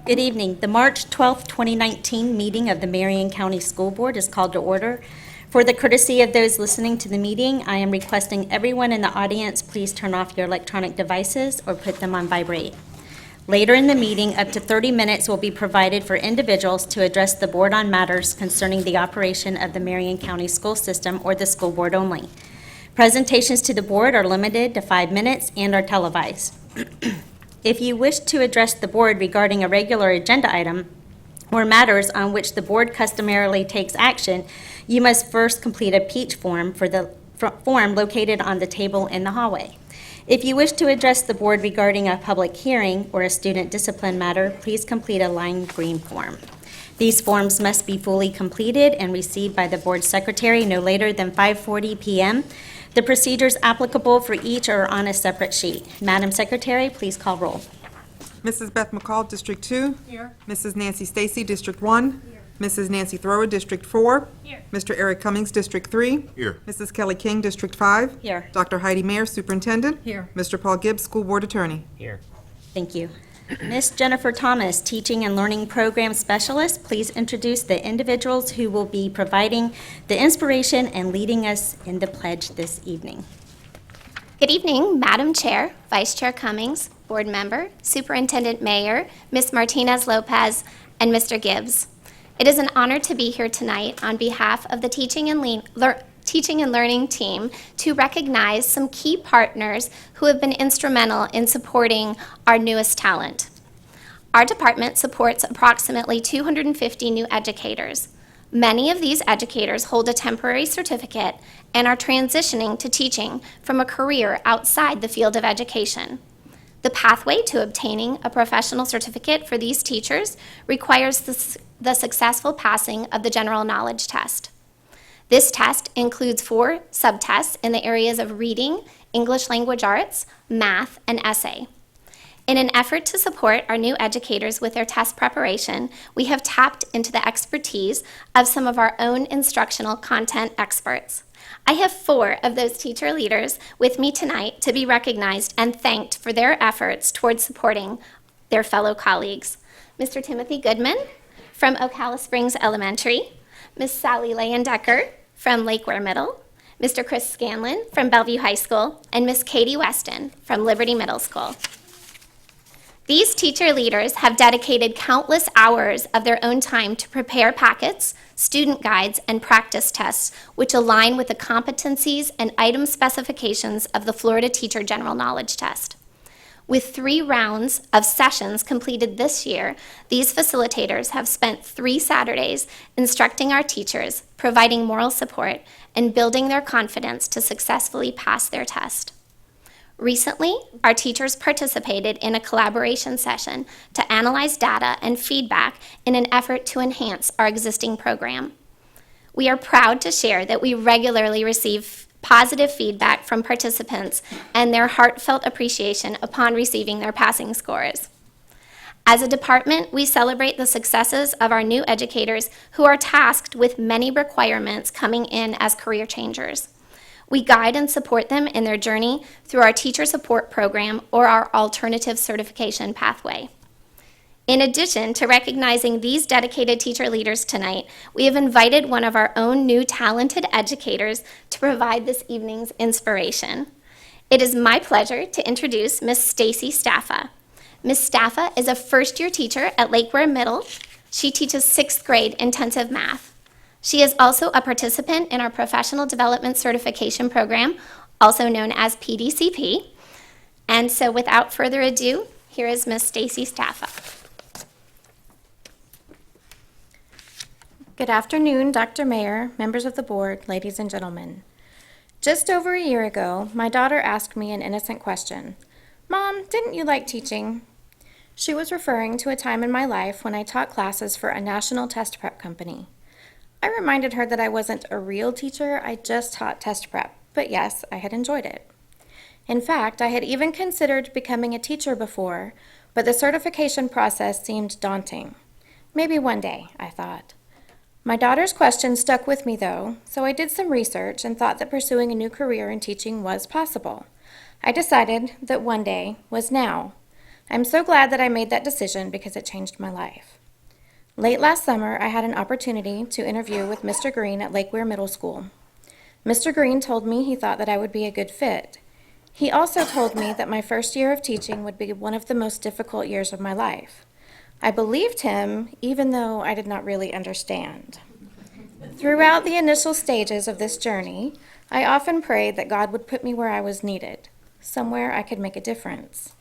Good evening. The March 12th, 2019 meeting of the Marion County School Board is called to order. For the courtesy of those listening to the meeting, I am requesting everyone in the audience please turn off your electronic devices or put them on vibrate. Later in the meeting, up to 30 minutes will be provided for individuals to address the board on matters concerning the operation of the Marion County school system or the school board only. Presentations to the board are limited to 5 minutes and are televised. If you wish to address the board regarding a regular agenda item or matters on which the board customarily takes action, you must first complete a peach form form located on the table in the hallway. If you wish to address the board regarding a public hearing or a student discipline matter, please complete a lime green form. These forms must be fully completed and received by the board secretary no later than 5:40 p.m. The procedures applicable for each are on a separate sheet. Madam Secretary, please call roll. Mrs. Beth McCall, District 2. Here. Mrs. Nancy Stacy, District 1. Here. Mrs. Nancy Thrower, District 4. Here. Mr. Eric Cummings, District 3. Here. Mrs. Kelly King, District 5. Here. Dr. Heidi Mayer, Superintendent. Here. Mr. Paul Gibbs, School Board Attorney. Here. Thank you. Ms. Jennifer Thomas, Teaching and Learning Program Specialist, please introduce the individuals who will be providing the inspiration and leading us in the pledge this evening. Good evening, Madam Chair, Vice Chair Cummings, Board Member, Superintendent Mayer, Ms. Martinez-Lopez, and Mr. Gibbs. It is an honor to be here tonight on behalf of the Teaching and Learning team to recognize some key partners who have been instrumental in supporting our newest talent. Our department supports approximately 250 new educators. Many of these educators hold a temporary certificate and are transitioning to teaching from a career outside the field of education. The pathway to obtaining a professional certificate for these teachers requires the successful passing of the general knowledge test. This test includes 4 subtests in the areas of reading, English language arts, math, and essay. In an effort to support our new educators with their test preparation, we have tapped into the expertise of some of our own instructional content experts. I have 4 of those teacher leaders with me tonight to be recognized and thanked for their efforts towards supporting their fellow colleagues. Mr. Timothy Goodman from Ocala Springs Elementary, Ms. Sally Leyendecker from Lake Ware Middle, Mr. Chris Scanlon from Bellevue High School, and Ms. Katie Weston from Liberty Middle School. These teacher leaders have dedicated countless hours of their own time to prepare packets, student guides, and practice tests which align with the competencies and item specifications of the Florida Teacher General Knowledge Test. With 3 rounds of sessions completed this year, these facilitators have spent 3 Saturdays instructing our teachers, providing moral support, and building their confidence to successfully pass their test. Recently, our teachers participated in a collaboration session to analyze data and feedback in an effort to enhance our existing program. We are proud to share that we regularly receive positive feedback from participants and their heartfelt appreciation upon receiving their passing scores. As a department, we celebrate the successes of our new educators who are tasked with many requirements coming in as career changers. We guide and support them in their journey through our teacher support program or our alternative certification pathway. In addition to recognizing these dedicated teacher leaders tonight, we have invited one of our own new talented educators to provide this evening's inspiration. It is my pleasure to introduce Ms. Stacy Staffa. Ms. Staffa is a first-year teacher at Lake Ware Middle. She teaches 6th grade intensive math. She is also a participant in our Professional Development Certification Program, also known as PDCP. And so without further ado, here is Ms. Stacy Staffa. Good afternoon, Dr. Mayer, members of the board, ladies and gentlemen. Just over a year ago, my daughter asked me an innocent question. Mom, didn't you like teaching? She was referring to a time in my life when I taught classes for a national test prep company. I reminded her that I wasn't a real teacher, I just taught test prep, but yes, I had enjoyed it. In fact, I had even considered becoming a teacher before, but the certification process seemed daunting. Maybe one day, I thought. My daughter's question stuck with me though, so I did some research and thought that pursuing a new career in teaching was possible. I decided that one day was now. I'm so glad that I made that decision because it changed my life. Late last summer, I had an opportunity to interview with Mr. Green at Lake Weir Middle School. Mr. Green told me he thought that I would be a good fit. He also told me that my first year of teaching would be one of the most difficult years of my life. I believed him, even though I did not really understand. Throughout the initial stages of this journey, I often prayed that God would put me where I was needed, somewhere I could make a difference.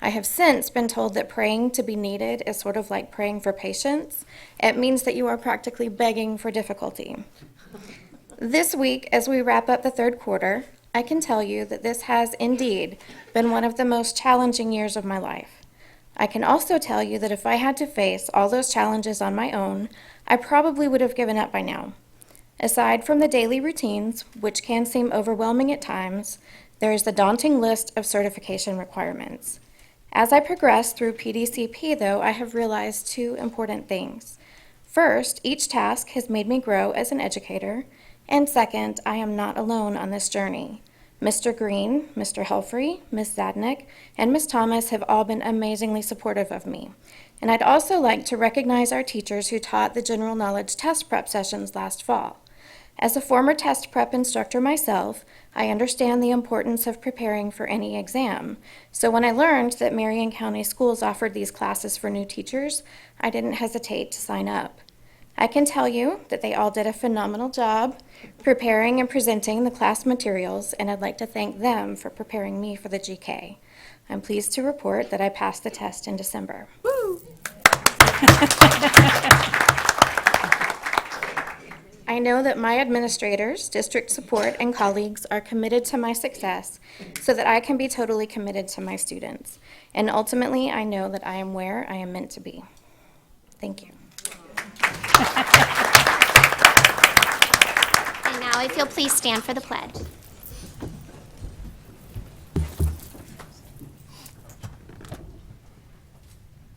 I have since been told that praying to be needed is sort of like praying for patience. It means that you are practically begging for difficulty. This week, as we wrap up the third quarter, I can tell you that this has indeed been one of the most challenging years of my life. I can also tell you that if I had to face all those challenges on my own, I probably would have given up by now. Aside from the daily routines, which can seem overwhelming at times, there is the daunting list of certification requirements. As I progress through PDCP, though, I have realized two important things. First, each task has made me grow as an educator, and second, I am not alone on this journey. Mr. Green, Mr. Helfrey, Ms. Zadnick, and Ms. Thomas have all been amazingly supportive of me. And I'd also like to recognize our teachers who taught the general knowledge test prep sessions last fall. As a former test prep instructor myself, I understand the importance of preparing for any exam. So when I learned that Marion County Schools offered these classes for new teachers, I didn't hesitate to sign up. I can tell you that they all did a phenomenal job preparing and presenting the class materials, and I'd like to thank them for preparing me for the GK. I'm pleased to report that I passed the test in December. Woo! I know that my administrators, district support, and colleagues are committed to my success so that I can be totally committed to my students. And ultimately, I know that I am where I am meant to be. Thank you. And now, if you'll please stand for the pledge.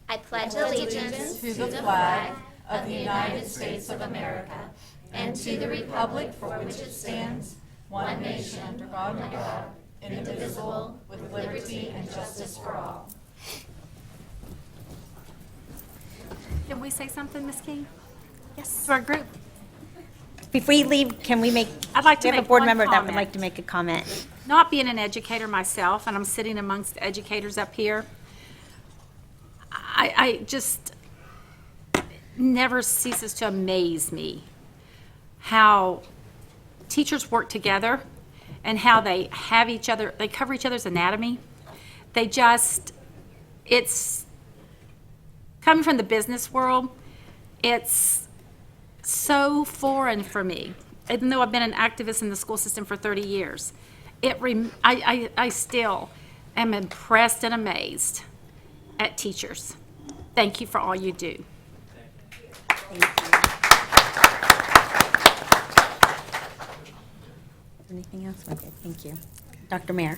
I pledge allegiance to the flag of the United States of America and to the republic for which it stands, one nation, under God, indivisible, with liberty and justice for all. Can we say something, Ms. King, Yes. to our group? Before you leave, can we make? I'd like to we have make a board one member that would comment. like to make a comment. Not being an educator myself, and I'm sitting amongst educators up here, I just never ceases to amaze me how teachers work together and how they have each other, they cover each other's anatomy. They just, it's, coming from the business world, it's so foreign for me. Even though I've been an activist in the school system for 30 years, I still am impressed and amazed at teachers. Thank you for all you do. Anything else? Okay, thank you. Dr. Mayer.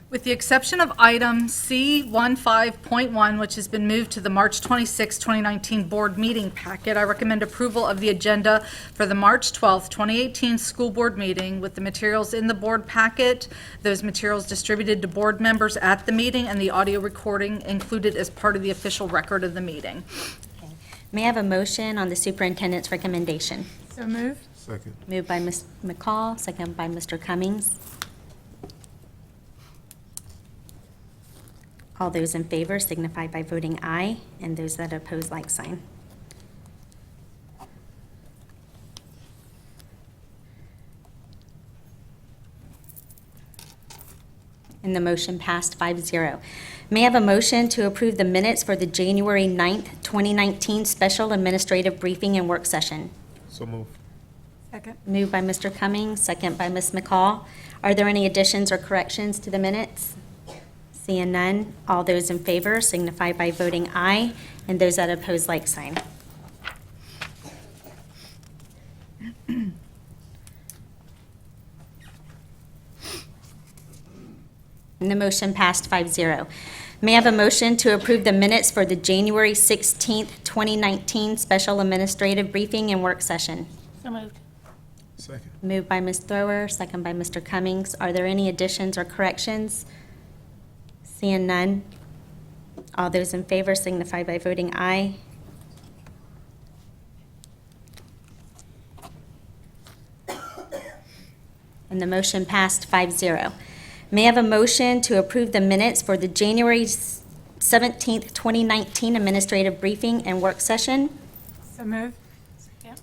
With the exception of item C15.1, which has been moved to the March 26, 2019 board meeting packet, I recommend approval of the agenda for the March 12, 2018 school board meeting with the materials in the board packet, those materials distributed to board members at the meeting, and the audio recording included as part of the official record of the meeting. Okay. May I have a motion on the superintendent's recommendation? So moved. Second. Moved by Ms. McCall, second by Mr. Cummings. All those in favor signify by voting aye, and those that oppose, like sign. And the motion passed 5-0. May I have a motion to approve the minutes for the January 9th, 2019 special administrative briefing and work session? So move. Second. Moved by Mr. Cummings, second by Ms. McCall. Are there any additions or corrections to the minutes? Seeing none, all those in favor signify by voting aye, and those that oppose, like sign. And the motion passed 5-0. May I have a motion to approve the minutes for the January 16th, 2019 special administrative briefing and work session? So moved. Second. Moved by Ms. Thrower, second by Mr. Cummings. Are there any additions or corrections? Seeing none, All those in favor signify by voting aye. And the motion passed 5-0. May I have a motion to approve the minutes for the January 17th, 2019 administrative briefing and work session? So move.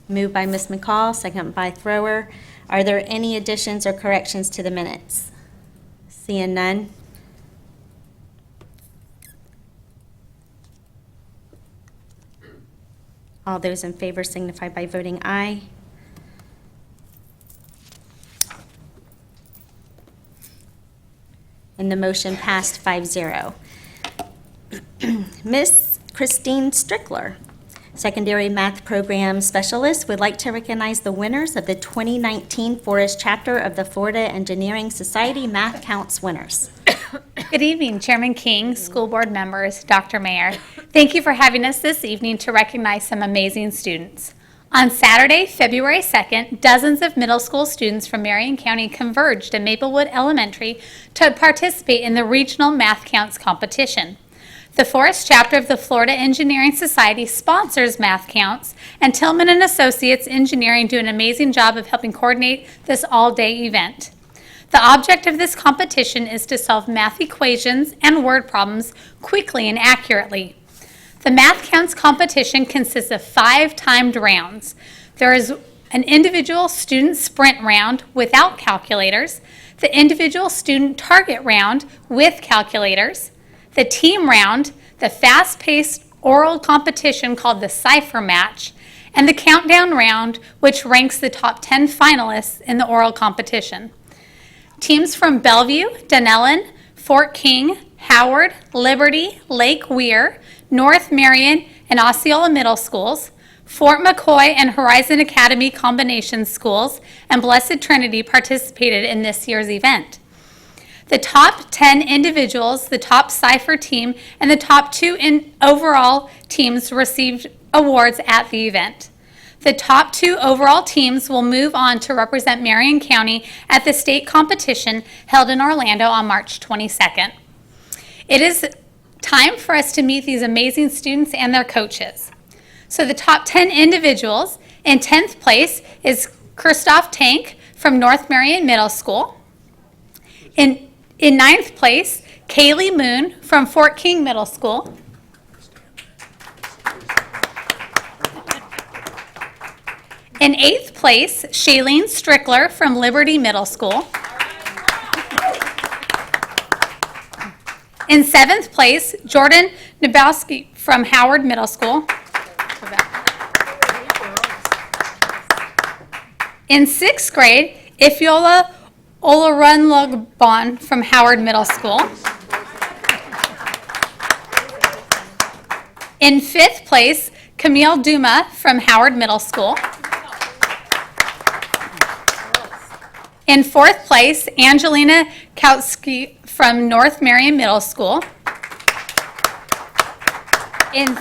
Moved by Ms. McCall, second by Thrower. Are there any additions or corrections to the minutes? Seeing none. All those in favor signify by voting aye. And the motion passed 5-0. Miss Christine Strickler, Secondary Math Program Specialist, would like to recognize the winners of the 2019 Forest Chapter of the Florida Engineering Society Math Counts winners. Good evening, Chairman King, school board members, Dr. Mayer. Thank you for having us this evening to recognize some amazing students. On Saturday, February 2nd, dozens of middle school students from Marion County converged at Maplewood Elementary to participate in the Regional Math Counts competition. The Forest Chapter of the Florida Engineering Society sponsors Math Counts, and Tillman and Associates Engineering do an amazing job of helping coordinate this all-day event. The object of this competition is to solve math equations and word problems quickly and accurately. The Math Counts competition consists of 5 timed rounds. There is an individual student sprint round without calculators, the individual student target round with calculators, the team round, the fast-paced oral competition called the Cipher Match, and the countdown round, which ranks the top 10 finalists in the oral competition. Teams from Bellevue, Donnellan, Fort King, Howard, Liberty, Lake Weir, North Marion, and Osceola Middle Schools, Fort McCoy and Horizon Academy Combination Schools, and Blessed Trinity participated in this year's event. The top 10 individuals, the top Cipher team, and the top 2 overall teams received awards at the event. The top 2 overall teams will move on to represent Marion County at the state competition held in Orlando on March 22nd. It is time for us to meet these amazing students and their coaches. So the top 10 individuals, in 10th place is Christoph Tank from North Marion Middle School. In 9th place, Kaylee Moon from Fort King Middle School. In 8th place, Shailene Strickler from Liberty Middle School. In 7th place, Jordan Nabowski from Howard Middle School. In 6th grade, Ifyola Olarunlogbon from Howard Middle School. In 5th place, Camille Duma from Howard Middle School. In 4th place, Angelina Kautsky from North Marion Middle School. In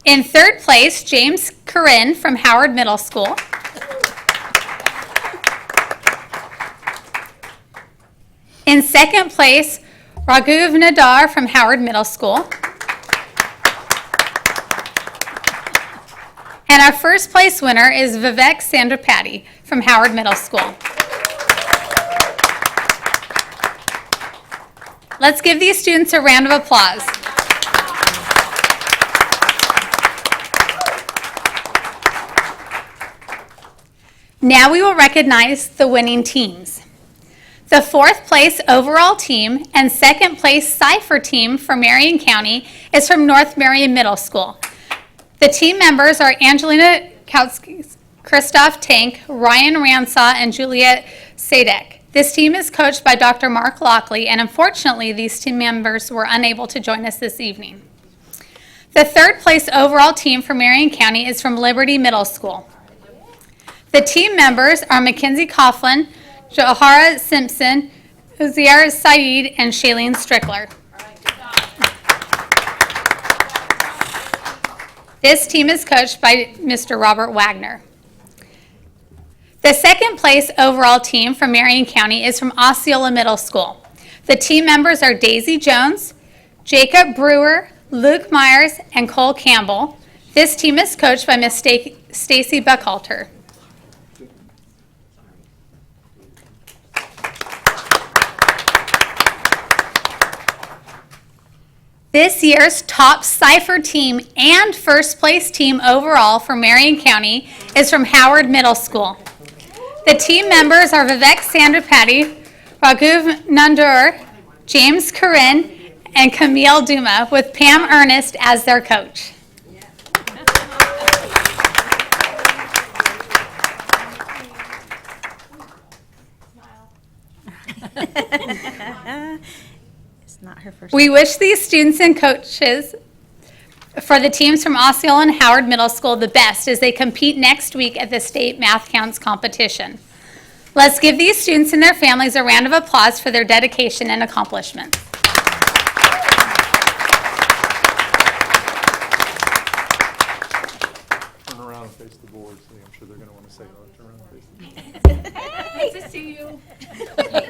3rd place, James Corinne from Howard Middle School. In 2nd place, Raghuv Nadar from Howard Middle School. And our 1st place winner is Vivek Sandrapati from Howard Middle School. Let's give these students a round of applause. Now we will recognize the winning teams. The 4th place overall team and 2nd place Cipher team for Marion County is from North Marion Middle School. The team members are Angelina Kautsky, Christoph Tank, Ryan Ransaw, and Juliet Sadek. This team is coached by Dr. Mark Lockley, and unfortunately, these team members were unable to join us this evening. The 3rd place overall team for Marion County is from Liberty Middle School. The team members are Mackenzie Coughlin, Johara Simpson, Uziar Saeed, and Shailene Strickler. This team is coached by Mr. Robert Wagner. The 2nd place overall team from Marion County is from Osceola Middle School. The team members are Daisy Jones, Jacob Brewer, Luke Myers, and Cole Campbell. This team is coached by Miss Stacy Buckhalter. This year's top Cipher team and first place team overall for Marion County is from Howard Middle School. The team members are Vivek Sandrapati, Raghuv Nandur, James Corinne, and Camille Duma, with Pam Ernest as their coach. It's not her first. We wish these students and coaches for the teams from Osceola and Howard Middle School the best as they compete next week at the State Math Counts competition. Let's give these students and their families a round of applause for their dedication and accomplishments. Turn around and face the board, so I'm sure they're going to want to say hello. Turn around and face the board. Nice to see you.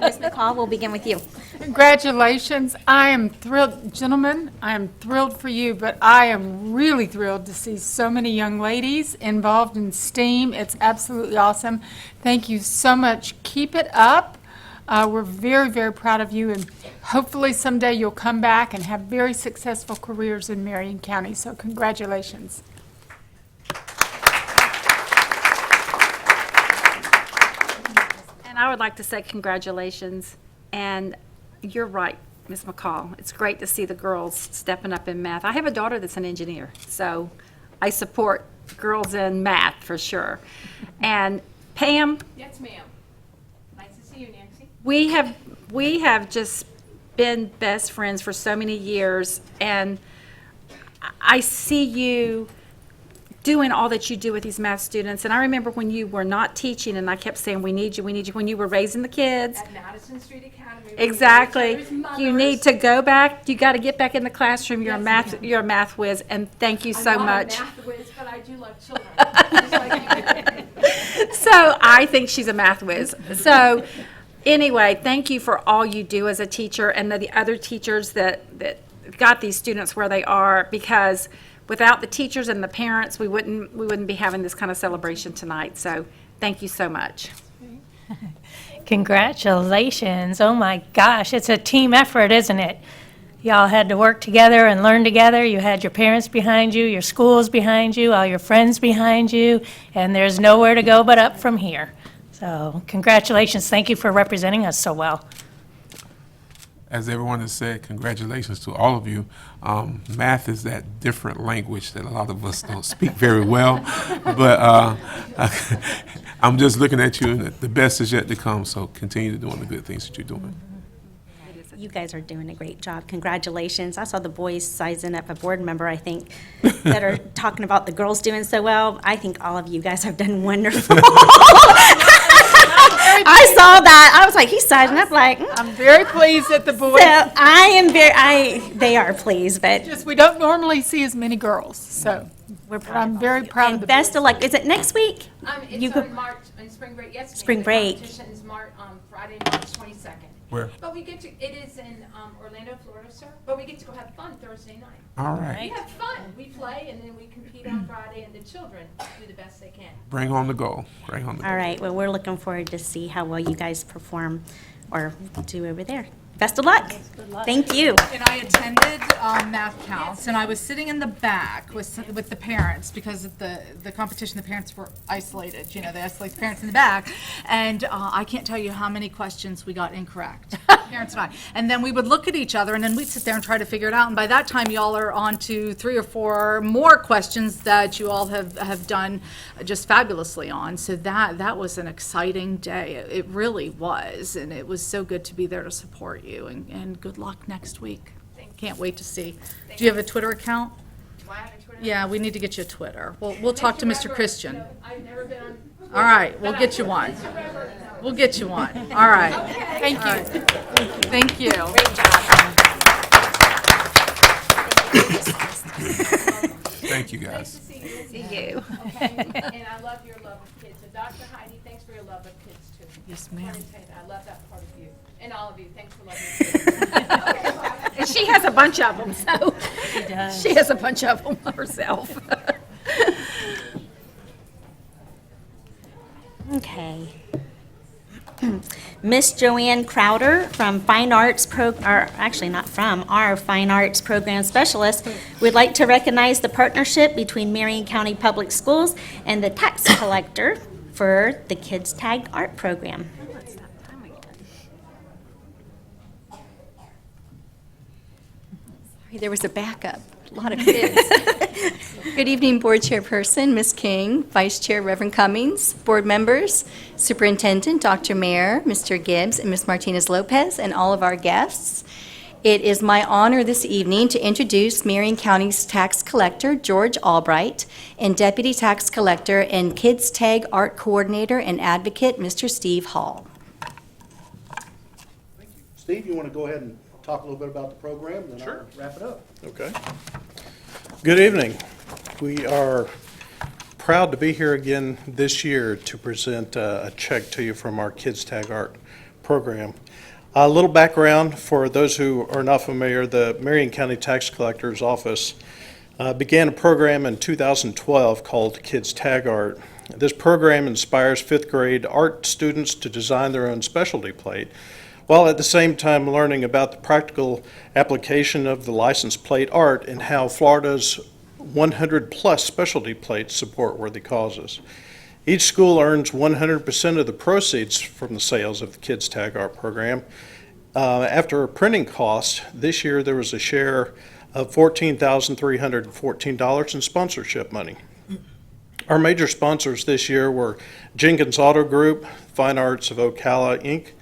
Ms. McCall, we'll begin with you. Congratulations. I am thrilled, gentlemen, I am thrilled for you, but I am really thrilled to see so many young ladies involved in STEAM. It's absolutely awesome. Thank you so much. Keep it up. We're very, very proud of you, and hopefully someday you'll come back and have very successful careers in Marion County. So congratulations. And I would like to say congratulations, and you're right, Ms. McCall. It's great to see the girls stepping up in math. I have a daughter that's an engineer, so I support girls in math for sure. And Pam? Yes, ma'am. Nice to see you, Nancy. We have just been best friends for so many years, and I see you doing all that you do with these math students. And I remember when you were not teaching, and I kept saying, we need you, when you were raising the kids. At Madison Street Academy. Exactly. You need to go back. You got to get back in the classroom. You're a math whiz, and thank you so much. I'm not a math whiz, but I do love children. Just like you. So I think she's a math whiz. So anyway, thank you for all you do as a teacher, and the other teachers that got these students where they are, because without the teachers and the parents, we wouldn't be having this kind of celebration tonight. So thank you so much. Congratulations. Oh my gosh, it's a team effort, isn't it? Y'all had to work together and learn together. You had your parents behind you, your schools behind you, all your friends behind you, and there's nowhere to go but up from here. So congratulations. Thank you for representing us so well. As everyone has said, congratulations to all of you. Math is that different language that a lot of us don't speak very well, but I'm just looking at you, and the best is yet to come, so continue to doing the good things that you're doing. You guys are doing a great job. Congratulations. I saw the boys sizing up a board member, I think, that are talking about the girls doing so well. I think all of you guys have done wonderful. I saw that. I was like, he's sizing up like. I'm very pleased that the boys, So they are pleased, but just, we don't normally see as many girls, so we're but proud. I'm very proud of And the best of luck. Is it next week? You It's go- on March, in spring break, yes, ma'am. Spring break. The competition is Friday, March 22nd. Where? But we get to, it is in Orlando, Florida, sir, but we get to go have fun Thursday night. All right. We have fun. We play, and then we compete on Friday, and the children do the best they can. Bring on the goal. Bring on the goal. All right. Well, we're looking forward to see how well you guys perform or do over there. Best of luck. Thank you. And I attended math counts, and I was sitting in the back with the parents, because of the competition, the parents were isolated, they isolate the parents in the back, and I can't tell you how many questions we got incorrect, parents and I. And then we would look at each other, and then we'd sit there and try to figure it out, and by that time, y'all are on to 3 or 4 more questions that you all have done just fabulously on. So that was an exciting day. It really was, and it was so good to be there to support you, and good luck next week. Can't wait to see. Do you have a Twitter account? Do I have a Twitter? Yeah, we need to get you a Twitter. We'll talk to Mr. Christian. I've never been on. All right, we'll get you one. We'll get you one. All right. Thank you. Thank you. Thank Thank you, Nice guys. to see you. See you. Okay, and I love your love of kids. And Dr. Heidi, thanks for your love of kids too. Yes, ma'am. I love that part of you. And all of you, thanks for loving kids. Okay, bye. And she has a bunch of them, so. She has a bunch of them herself. Okay. Miss Joanne Crowder from Fine Arts or actually not from, our Fine Arts Program Specialist, would like to recognize the partnership between Marion County Public Schools and the tax collector for the Kids Tag Art Program. There was a backup, a lot of kids. Good evening, Board Chairperson, Ms. King, Vice Chair Reverend Cummings, Board members, Superintendent Dr. Mayer, Mr. Gibbs, and Ms. Martinez Lopez, and all of our guests. It is my honor this evening to introduce Marion County's Tax Collector, George Albright, and Deputy Tax Collector and Kids Tag Art Coordinator and Advocate, Mr. Steve Hall. Steve, you want to go ahead and talk a little bit about the program, and then I'll wrap it up. Okay. Good evening. We are proud to be here again this year to present a check to you from our Kids Tag Art program. A little background for those who are not familiar, the Marion County Tax Collector's Office began a program in 2012 called Kids Tag Art. This program inspires fifth grade art students to design their own specialty plate, while at the same time learning about the practical application of the license plate art and how Florida's 100-plus specialty plates support worthy causes. Each school earns 100% of the proceeds from the sales of the Kids Tag Art program. After a printing cost, this year there was a share of $14,314 in sponsorship money. Our major sponsors this year were Jenkins Auto Group, Fine Arts of Ocala, Inc.,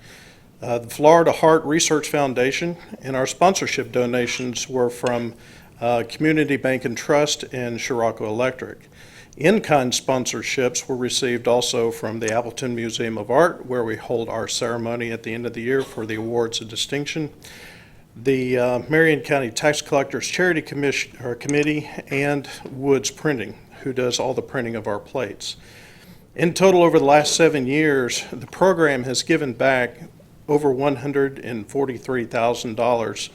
the Florida Heart Research Foundation, and our sponsorship donations were from Community Bank and Trust and Scirocco Electric. In-kind sponsorships were received also from the Appleton Museum of Art, where we hold our ceremony at the end of the year for the awards of distinction, the Marion County Tax Collectors Charity Committee, and Woods Printing, who does all the printing of our plates. In total, over the last 7 years, the program has given back over $143,000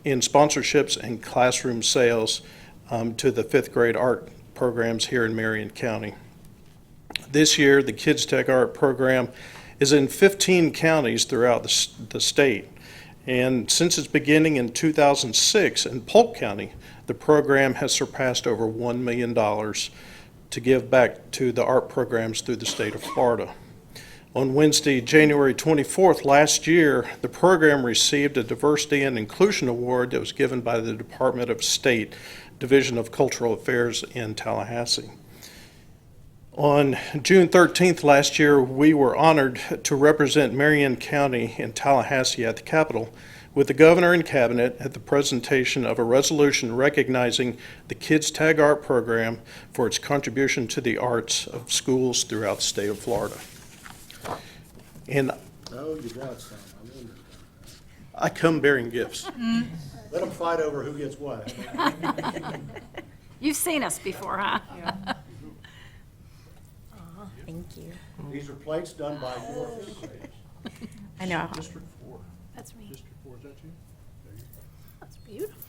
in sponsorships and classroom sales to the fifth grade art programs here in Marion County. This year, the Kids Tag Art program is in 15 counties throughout the state. And since its beginning in 2006 in Polk County, the program has surpassed over $1 million to give back to the art programs through the state of Florida. On Wednesday, January 24th last year, the program received a Diversity and Inclusion Award that was given by the Department of State, Division of Cultural Affairs in Tallahassee. On June 13th last year, we were honored to represent Marion County in Tallahassee at the Capitol with the Governor and Cabinet at the presentation of a resolution recognizing the Kids Tag Art program for its contribution to the arts of schools throughout the state of Florida. And Oh, you got some. I come bearing gifts. Let them fight over who gets what. You've seen us before, huh? Thank you. These are plates done by your fifth graders. I know. District 4. That's me. District 4, is that you? There you go. That's beautiful.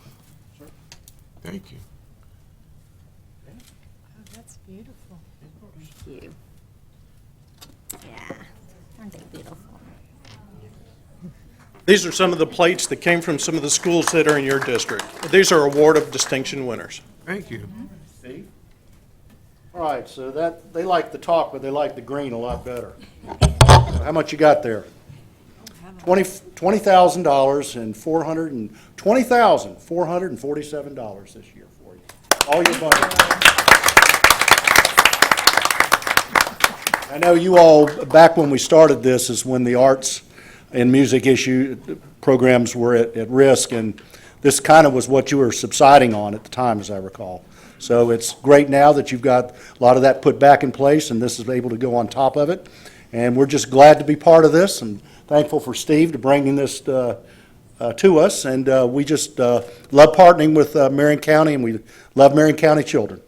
Sir? Thank you. Oh, that's beautiful. Thank you. Yeah. Aren't they beautiful? These are some of the plates that came from some of the schools that are in your district. These are award of distinction winners. Thank you. Steve? All right, so that, they like the talk, but they like the green a lot better. How much you got there? $20,000 and $20,447 this year for you. All your money. I know you all, back when we started this, is when the arts and music programs were at risk, and this kind of was what you were subsiding on at the time, as I recall. So it's great now that you've got a lot of that put back in place, and this is able to go on top of it. And we're just glad to be part of this, and thankful for Steve to bringing this to us, and we just love partnering with Marion County, and we love Marion County children.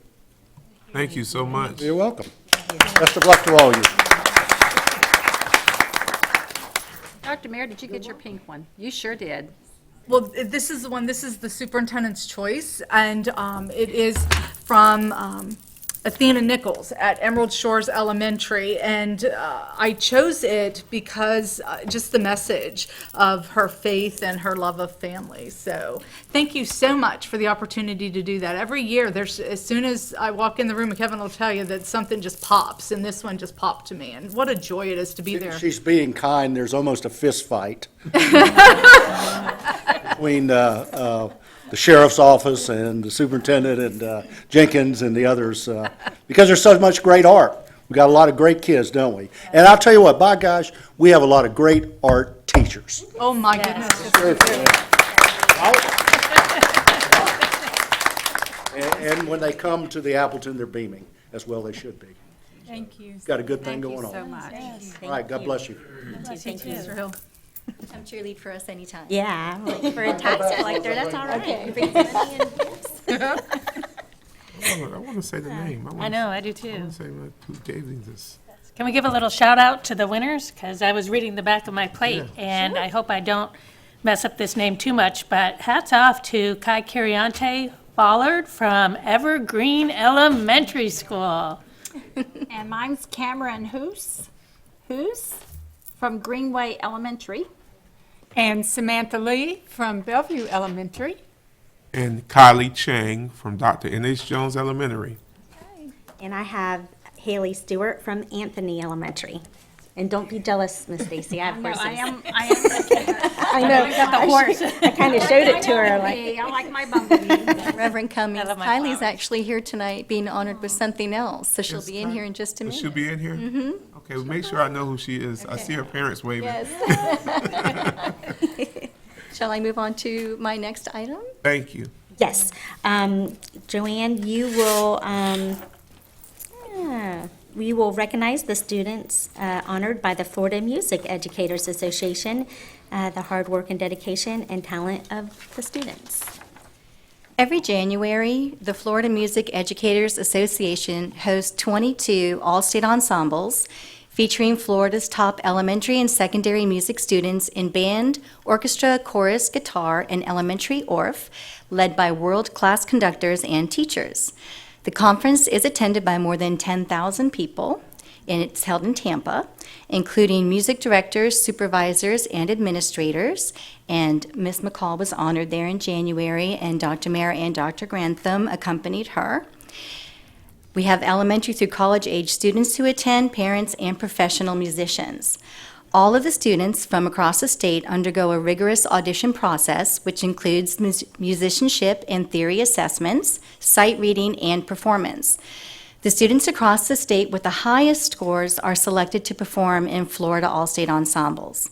Thank you so much. You're welcome. Best of luck to all of you. Dr. Mayor, did you get your pink one? You sure did. Well, this is the one, this is the Superintendent's Choice, and it is from Athena Nichols at Emerald Shores Elementary, and I chose it because just the message of her faith and her love of family. So thank you so much for the opportunity to do that. Every year, as soon as I walk in the room, Kevin will tell you that something just pops, and this one just popped to me, and what a joy it is to be there. She's being kind. There's almost a fist fight between the sheriff's office and the superintendent and Jenkins and the others, because there's so much great art. We got a lot of great kids, don't we? And I'll tell you what, by gosh, we have a lot of great art teachers. Oh, my goodness. And when they come to the Appleton, they're beaming, as well they should be. Thank you. Got a good thing going on. So much. All right, God bless you. Thank you, Mr. Hill. Come cheerlead for us anytime. Yeah, like for a tax collector, that's all right. Bring some money and gifts. I want to say the name. I know, I do I too. want to say who gave me this. Can we give a little shout out to the winners? Because I was reading the back of my plate, and I hope I don't mess up this name too much, but hats off to Kai Cariante Ballard from Evergreen Elementary School. And mine's Cameron Hoos from Greenway Elementary. And Samantha Lee from Bellevue Elementary. And Kylie Chang from Dr. N.H. Jones Elementary. And I have Haley Stewart from Anthony Elementary. And don't be jealous, Miss Stacy, I have horses. I am. I know, got the horse. I kind of showed it to her, like. I like my bumblebee. Reverend Cummings, love my Kylie's flowers. actually here tonight being honored with something else, so she'll Yes, be in ma'am. here in just a Will minute. she be in here? Mm-hmm. Okay, well, make sure I know who she is. I see her parents waving. Yes. Shall I move on to my next item? Thank you. Yes. Joanne, you will, we will recognize the students honored by the Florida Music Educators Association, the hard work and dedication and talent of the students. Every January, the Florida Music Educators Association hosts 22 Allstate ensembles featuring Florida's top elementary and secondary music students in band, orchestra, chorus, guitar, and elementary orff, led by world-class conductors and teachers. The conference is attended by more than 10,000 people, and it's held in Tampa, including music directors, supervisors, and administrators. And Ms. McCall was honored there in January, and Dr. Mayer and Dr. Grantham accompanied her. We have elementary through college-age students who attend, parents, and professional musicians. All of the students from across the state undergo a rigorous audition process, which includes musicianship and theory assessments, sight reading, and performance. The students across the state with the highest scores are selected to perform in Florida All-State ensembles.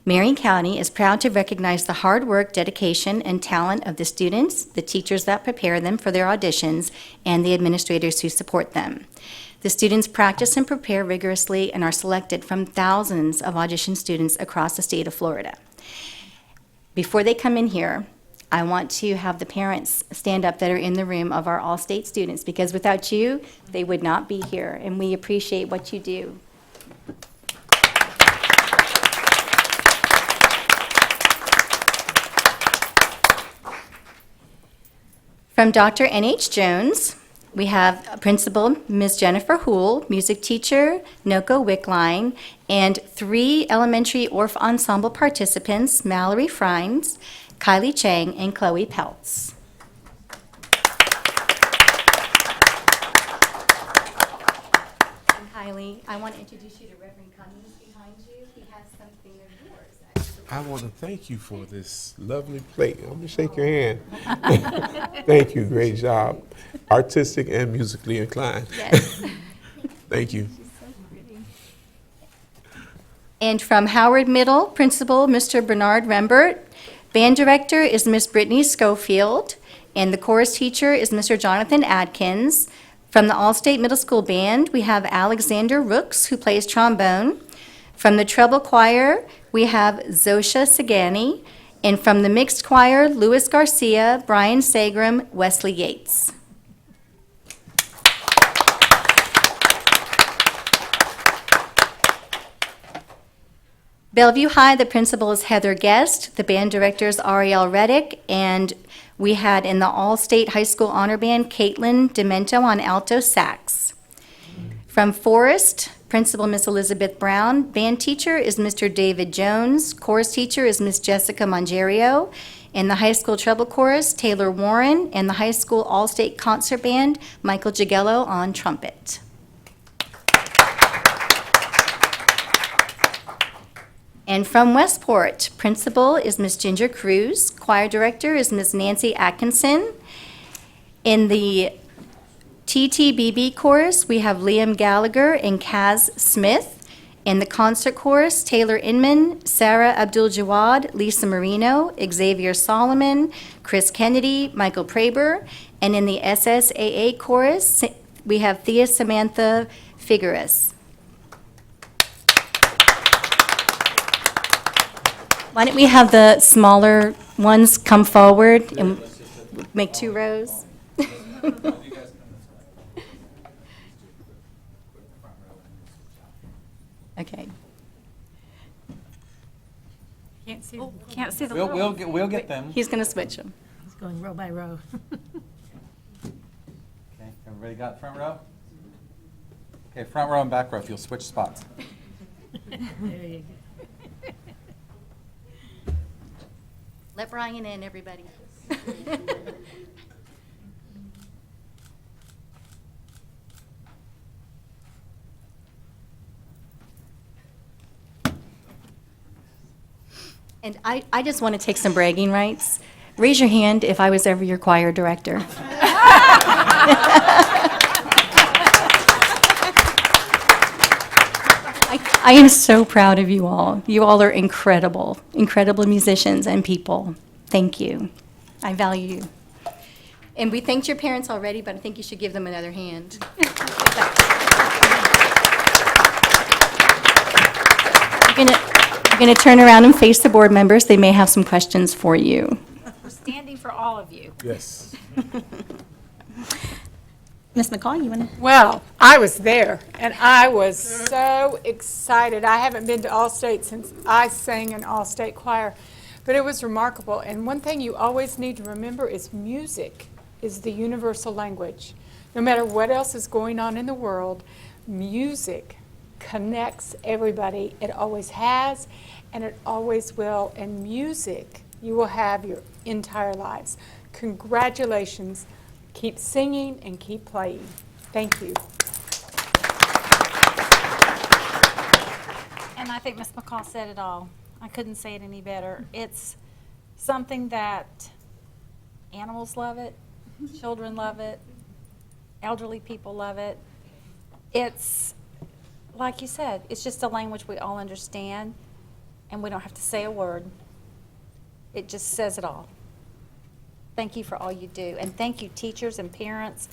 Marion County is proud to recognize the hard work, dedication, and talent of the students, the teachers that prepare them for their auditions, and the administrators who support them. The students practice and prepare rigorously and are selected from thousands of audition students across the state of Florida. Before they come in here, I want to have the parents stand up that are in the room of our All-State students, because without you, they would not be here, and we appreciate what you do. From Dr. N.H. Jones, we have Principal Ms. Jennifer Houle, music teacher Noko Wickline, and 3 elementary orff ensemble participants, Mallory Frines, Kylie Chang, and Chloe Peltz. And Kylie, I want to introduce you to Reverend Cummings behind you. He has something of yours, actually. I want to thank you for this lovely plate. Let me shake your hand. Thank you. Great job. Artistic and musically inclined. Yes. Thank you. And from Howard Middle, Principal Mr. Bernard Rembert. Band director is Miss Brittany Schofield, and the chorus teacher is Mr. Jonathan Adkins. From the Allstate Middle School Band, we have Alexander Rooks, who plays trombone. From the treble choir, we have Zosha Sagani, And from the mixed choir, Louis Garcia, Brian Sagram, Wesley Yates. Bellevue High, the principal is Heather Guest, the band director is Ariel Reddick, and we had in the Allstate High School Honor Band, Caitlin Demento on alto sax. From Forest, principal Miss Elizabeth Brown, band teacher is Mr. David Jones, chorus teacher is Miss Jessica Mangerio, in the high school treble chorus, Taylor Warren, and the high school Allstate concert band, Michael Jagello on trumpet. And from Westport, principal is Miss Ginger Cruz, choir director is Miss Nancy Atkinson. In the TTBB chorus, we have Liam Gallagher and Kaz Smith. In the concert chorus, Taylor Inman, Sarah Abdul-Jawad, Lisa Marino, Xavier Solomon, Chris Kennedy, Michael Praber. And in the SSAA chorus, we have Thea Samantha Figueres. Why don't we have the smaller ones come forward and make 2 rows? Okay. Can't see the We'll get them. He's going to switch them. It's going row by row. Okay, everybody got front row? Okay, front row and back row, if you'll switch spots. There you go. Let Brian in, everybody. And I just want to take some bragging rights. Raise your hand if I was ever your choir director. I am so proud of you all. You all are incredible, incredible musicians and people. Thank you. I value you. And we thanked your parents already, but I think you should give them another hand. You're going to turn around and face the board members. They may have some questions for you. We're standing for all of you. Yes. Ms. McCall, you want to? Well, I was there, and I was so excited. I haven't been to Allstate since I sang in Allstate choir, but it was remarkable. And one thing you always need to remember is music is the universal language. No matter what else is going on in the world, music connects everybody. It always has, and it always will. And music you will have your entire lives. Congratulations. Keep singing and keep playing. Thank you. And I think Ms. McCall said it all. I couldn't say it any better. It's something that animals love it, children love it, elderly people love it. It's, like you said, it's just a language we all understand, and we don't have to say a word. It just says it all. Thank you for all you do, and thank you, teachers and parents.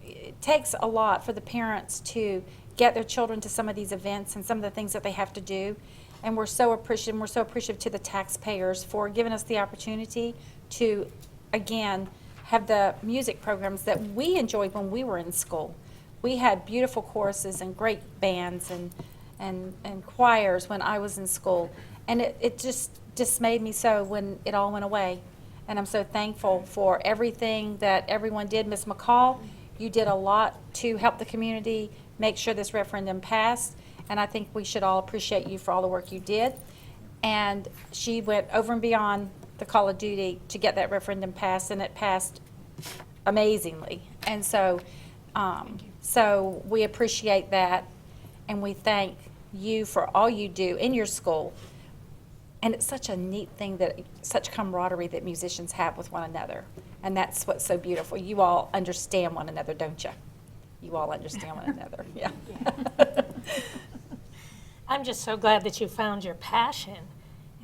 It takes a lot for the parents to get their children to some of these events and some of the things that they have to do, and we're so appreciative. We're so appreciative to the taxpayers for giving us the opportunity to, again, have the music programs that we enjoyed when we were in school. We had beautiful choruses and great bands and choirs when I was in school, and it just dismayed me so when it all went away. And I'm so thankful for everything that everyone did. Ms. McCall, you did a lot to help the community make sure this referendum passed, and I think we should all appreciate you for all the work you did. And she went over and beyond the call of duty to get that referendum passed, and it passed amazingly. And so, so we appreciate that, and we thank you for all you do in your school. And it's such a neat thing, that such camaraderie that musicians have with one another. And that's what's so beautiful. You all understand one another, don't you? You all understand one another, yeah. I'm just so glad that you found your passion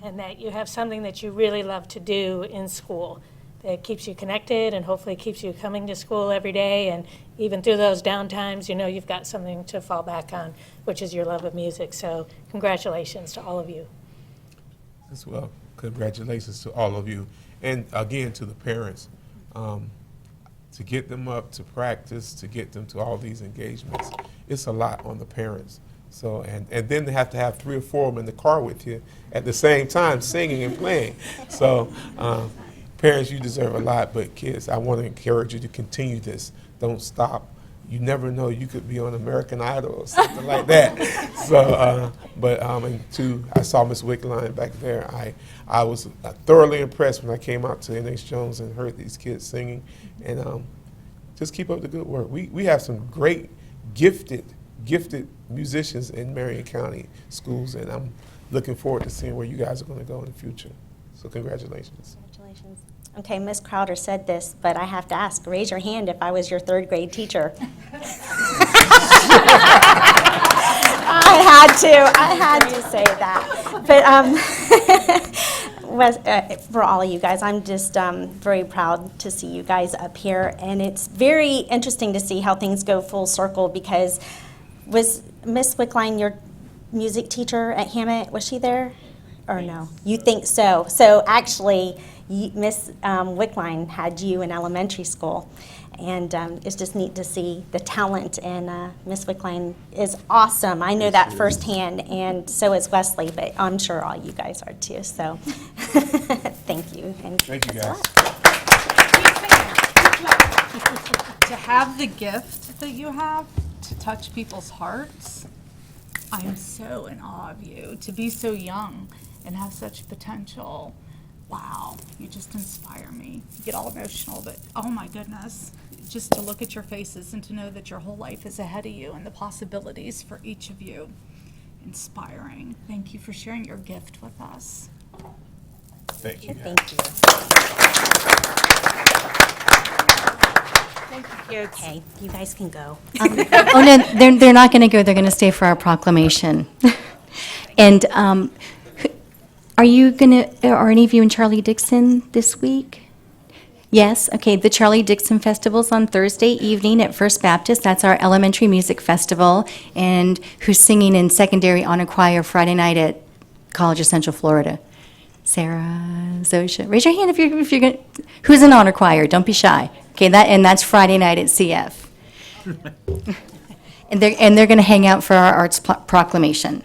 and that you have something that you really love to do in school that keeps you connected and hopefully keeps you coming to school every day. And even through those down times, you know you've got something to fall back on, which is your love of music. So congratulations to all of you. As well. congratulations to all of you. And again, to the parents, to get them up to practice, to get them to all these engagements, it's a lot on the parents. So, and then they have to have 3 or 4 of them in the car with you at the same time, singing and playing. So, parents, you deserve a lot, but kids, I want to encourage you to continue this. Don't stop. You never know, you could be on American Idol or something like that. So, and I saw Miss Wickline back there. I was thoroughly impressed when I came out to NH Jones and heard these kids singing. And just keep up the good work. We have some great, gifted musicians in Marion County schools, and I'm looking forward to seeing where you guys are going to go in the future. So congratulations. Congratulations. Okay, Ms. Crowder said this, but I have to ask, raise your hand if I was your 3rd grade teacher. I had to say that. But for all of you guys, I'm just very proud to see you guys up here, and it's very interesting to see how things go full circle, because was Miss Wickline your music teacher at Hammett? Was she there? Or no? You think so? So actually, Miss Wickline had you in elementary school, and it's just neat to see the talent. And Miss Wickline is awesome. I know that firsthand, and so is Wesley. But I'm sure all you guys are too. So thank you. And thank you, guys. To have the gift that you have to touch people's hearts, I'm so in awe of you. To be so young and have such potential. Wow, you just inspire me. You get all emotional, but oh my goodness, just to look at your faces and to know that your whole life is ahead of you and the possibilities for each of you. Inspiring. Thank you for sharing your gift with us. Thank you. Thank you. Thank you, kids. Okay, you guys can go. Oh, no, they're not going to go. They're going to stay for our proclamation. And are any of you in Charlie Dixon this week? Yes? Okay, the Charlie Dixon Festival's on Thursday evening at First Baptist. That's our elementary music festival. And who's singing in secondary honor choir Friday night at College of Central Florida? Sarah, Zosha. Raise your hand if you're going. Who's in honor choir? Don't be shy. Okay, that's Friday night at CF. And they're going to hang out for our arts proclamation.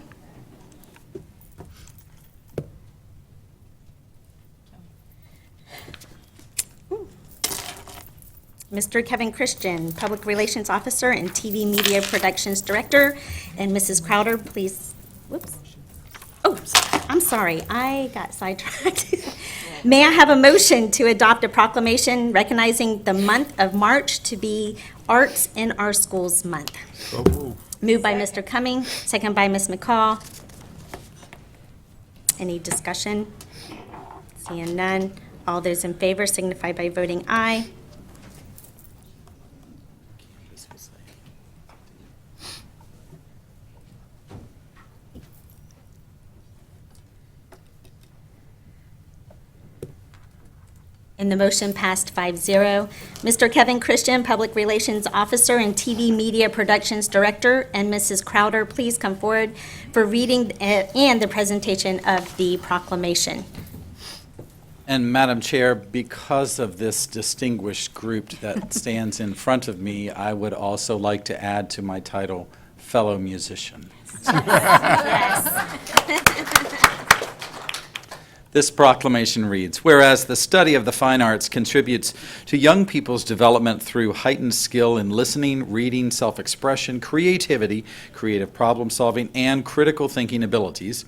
Mr. Kevin Christian, Public Relations Officer and TV Media Productions Director, and Mrs. Crowder, please, whoops. Oh, I'm sorry, I got sidetracked. May I have a motion to adopt a proclamation recognizing the month of March to be Arts in Our Schools Month? So moved. Moved by Mr. Cumming, second by Ms. McCall. Any discussion? Seeing none, all those in favor signify by voting aye. And the motion passed 5-0. Mr. Kevin Christian, Public Relations Officer and TV Media Productions Director, and Mrs. Crowder, please come forward for reading and the presentation of the proclamation. And Madam Chair, because of this distinguished group that stands in front of me, I would also like to add to my title, fellow musician. This proclamation reads, whereas the study of the fine arts contributes to young people's development through heightened skill in listening, reading, self-expression, creativity, creative problem-solving, and critical thinking abilities,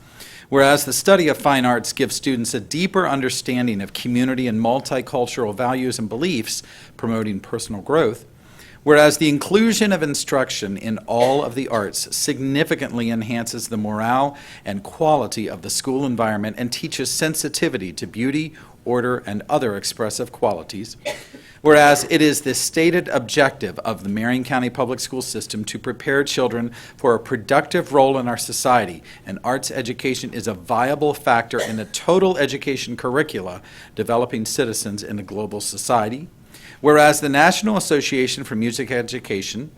whereas the study of fine arts gives students a deeper understanding of community and multicultural values and beliefs, promoting personal growth, whereas the inclusion of instruction in all of the arts significantly enhances the morale and quality of the school environment and teaches sensitivity to beauty, order, and other expressive qualities, whereas it is the stated objective of the Marion County Public School System to prepare children for a productive role in our society, and arts education is a viable factor in the total education curricula, developing citizens in a global society, whereas the National Association for Music Education,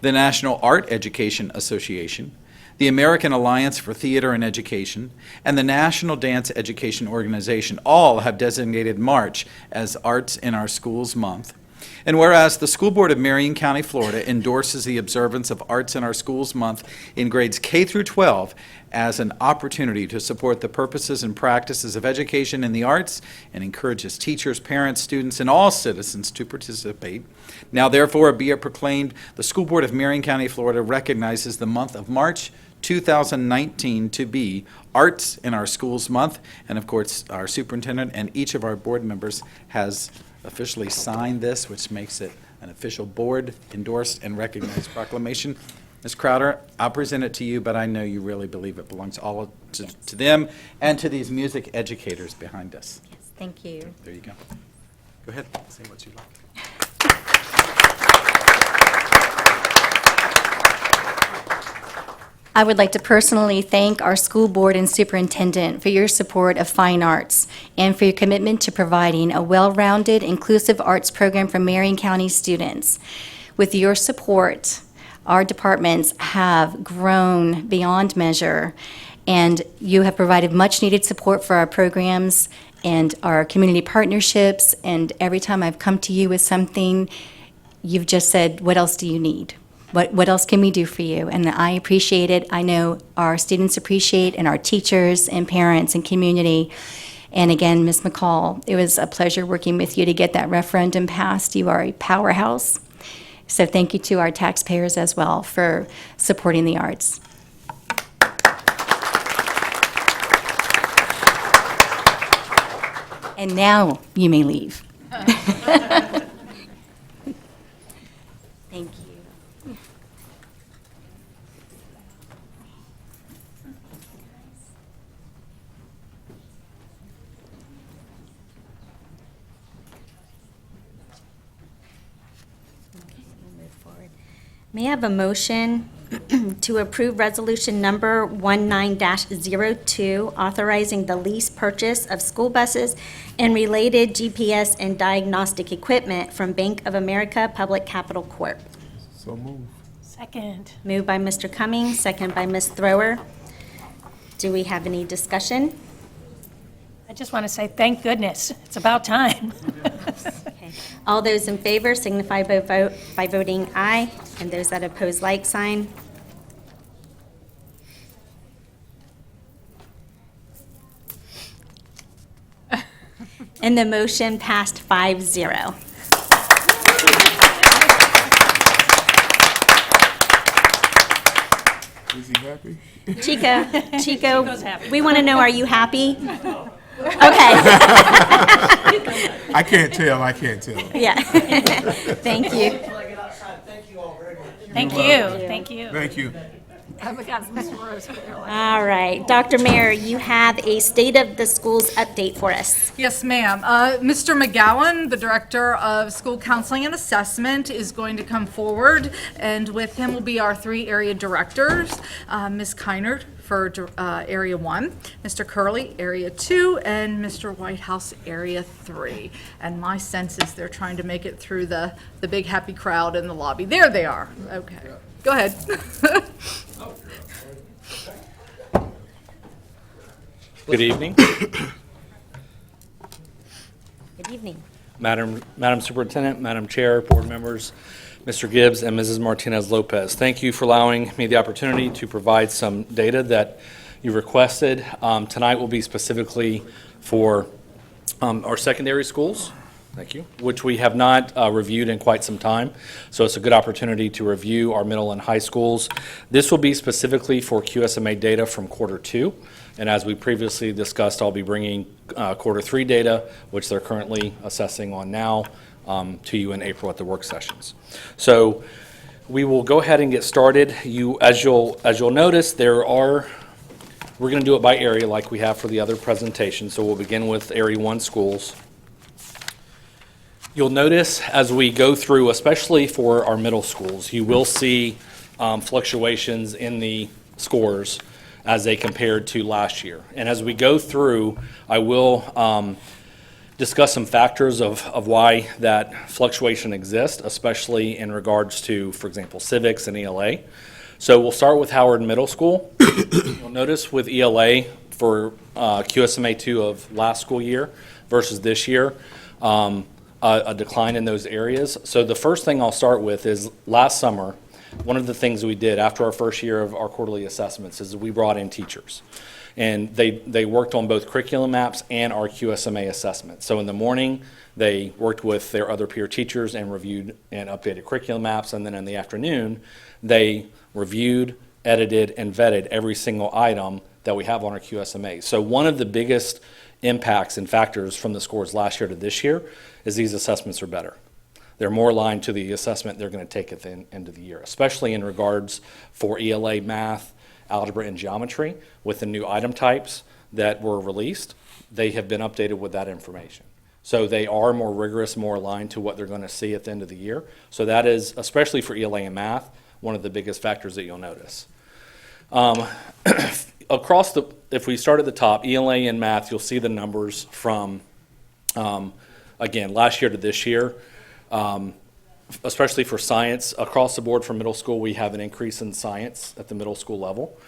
the National Art Education Association, the American Alliance for Theater and Education, and the National Dance Education Organization all have designated March as Arts in Our Schools Month. And whereas the School Board of Marion County, Florida endorses the observance of Arts in Our Schools Month in grades K through 12 as an opportunity to support the purposes and practices of education in the arts and encourages teachers, parents, students, and all citizens to participate. Now therefore be it proclaimed, the School Board of Marion County, Florida recognizes the month of March 2019 to be Arts in Our Schools Month. And of course, our superintendent and each of our board members has officially signed this, which makes it an official board endorsed and recognized proclamation. Ms. Crowder, I'll present it to you, but I know you really believe it belongs all to them and to these music educators behind us. Yes, thank you. There you go. Go ahead, say what you like. I would like to personally thank our school board and superintendent for your support of fine arts and for your commitment to providing a well-rounded, inclusive arts program for Marion County students. With your support, our departments have grown beyond measure, and you have provided much-needed support for our programs and our community partnerships, and every time I've come to you with something, you've just said, what else do you need? What else can we do for you? And I appreciate it. I know our students appreciate, and our teachers and parents and community. And again, Ms. McCall, it was a pleasure working with you to get that referendum passed. You are a powerhouse. So thank you to our taxpayers as well for supporting the arts. And now you may leave. Thank you. May I have a motion to approve resolution number 19-02, authorizing the lease purchase of school buses and related GPS and diagnostic equipment from Bank of America Public Capital Corp. So move. Second. Moved by Mr. Cummings, second by Ms. Thrower. Do we have any discussion? I just want to say thank goodness. It's about time. Okay. All those in favor signify by voting aye, and those that oppose, like sign. And the motion passed 5-0. Is he happy? Chico, Chico's happy. we want to know, are you happy? Okay. I can't tell. Yeah. Thank you. Thank you. Thank you. Thank you. All right. Dr. Mayer, you have a State of the Schools update for us. Yes, ma'am. Mr. McGowan, the Director of School Counseling and Assessment, is going to come forward, and with him will be our 3 area directors, Ms. Keinert for Area 1, Mr. Curley, Area 2, and Mr. Whitehouse, Area 3. And my sense is they're trying to make it through the big happy crowd in the lobby. There they are. Okay. Go ahead. Good evening, Good evening. Madam Superintendent, Madam Chair, board members, Mr. Gibbs, and Mrs. Martinez Lopez. Thank you for allowing me the opportunity to provide some data that you requested. Tonight will be specifically for our secondary schools. Thank you. Which we have not reviewed in quite some time. So it's a good opportunity to review our middle and high schools. This will be specifically for QSMA data from quarter 2. And as we previously discussed, I'll be bringing quarter 3 data, which they're currently assessing on now, to you in April at the work sessions. So we will go ahead and get started. As you'll notice, we're going to do it by area like we have for the other presentations. So we'll begin with Area 1 schools. You'll notice as we go through, especially for our middle schools, you will see fluctuations in the scores as they compared to last year. And as we go through, I will discuss some factors of why that fluctuation exists, especially in regards to, for example, civics and ELA. So we'll start with Howard Middle School. You'll notice with ELA for QSMA 2 of last school year versus this year, a decline in those areas. So the first thing I'll start with is last summer, one of the things we did after our first year of our quarterly assessments is we brought in teachers. And they worked on both curriculum maps and our QSMA assessment. So in the morning, they worked with their other peer teachers and reviewed and updated curriculum maps. And then in the afternoon, they reviewed, edited, and vetted every single item that we have on our QSMA. So one of the biggest impacts and factors from the scores last year to this year is these assessments are better. They're more aligned to the assessment they're going to take at the end of the year, especially in regards for ELA math, algebra, and geometry. With the new item types that were released, they have been updated with that information. So they are more rigorous, more aligned to what they're going to see at the end of the year. So that is, especially for ELA and math, one of the biggest factors that you'll notice. If we start at the top, ELA and math, you'll see the numbers from, again, last year to this year. Especially for science, across the board for middle school, we have an increase in science at the middle school level.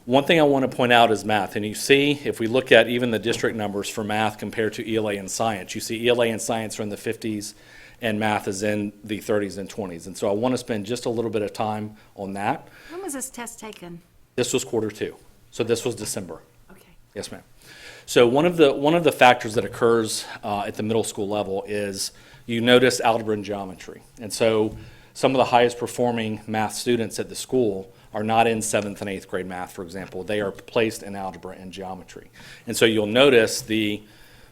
One thing I want to point out is math, and you see, if we look at even the district numbers for math compared to ELA and science, you see ELA and science are in the 50s, and math is in the 30s and 20s. And so I want to spend just a little bit of time on that. When was this test taken? This was Q2, so this was December. Okay. Yes, ma'am. So one of the factors that occurs at the middle school level is you notice algebra and geometry. And so some of the highest performing math students at the school are not in 7th and 8th grade math, for example. They are placed in algebra and geometry. And so you'll notice the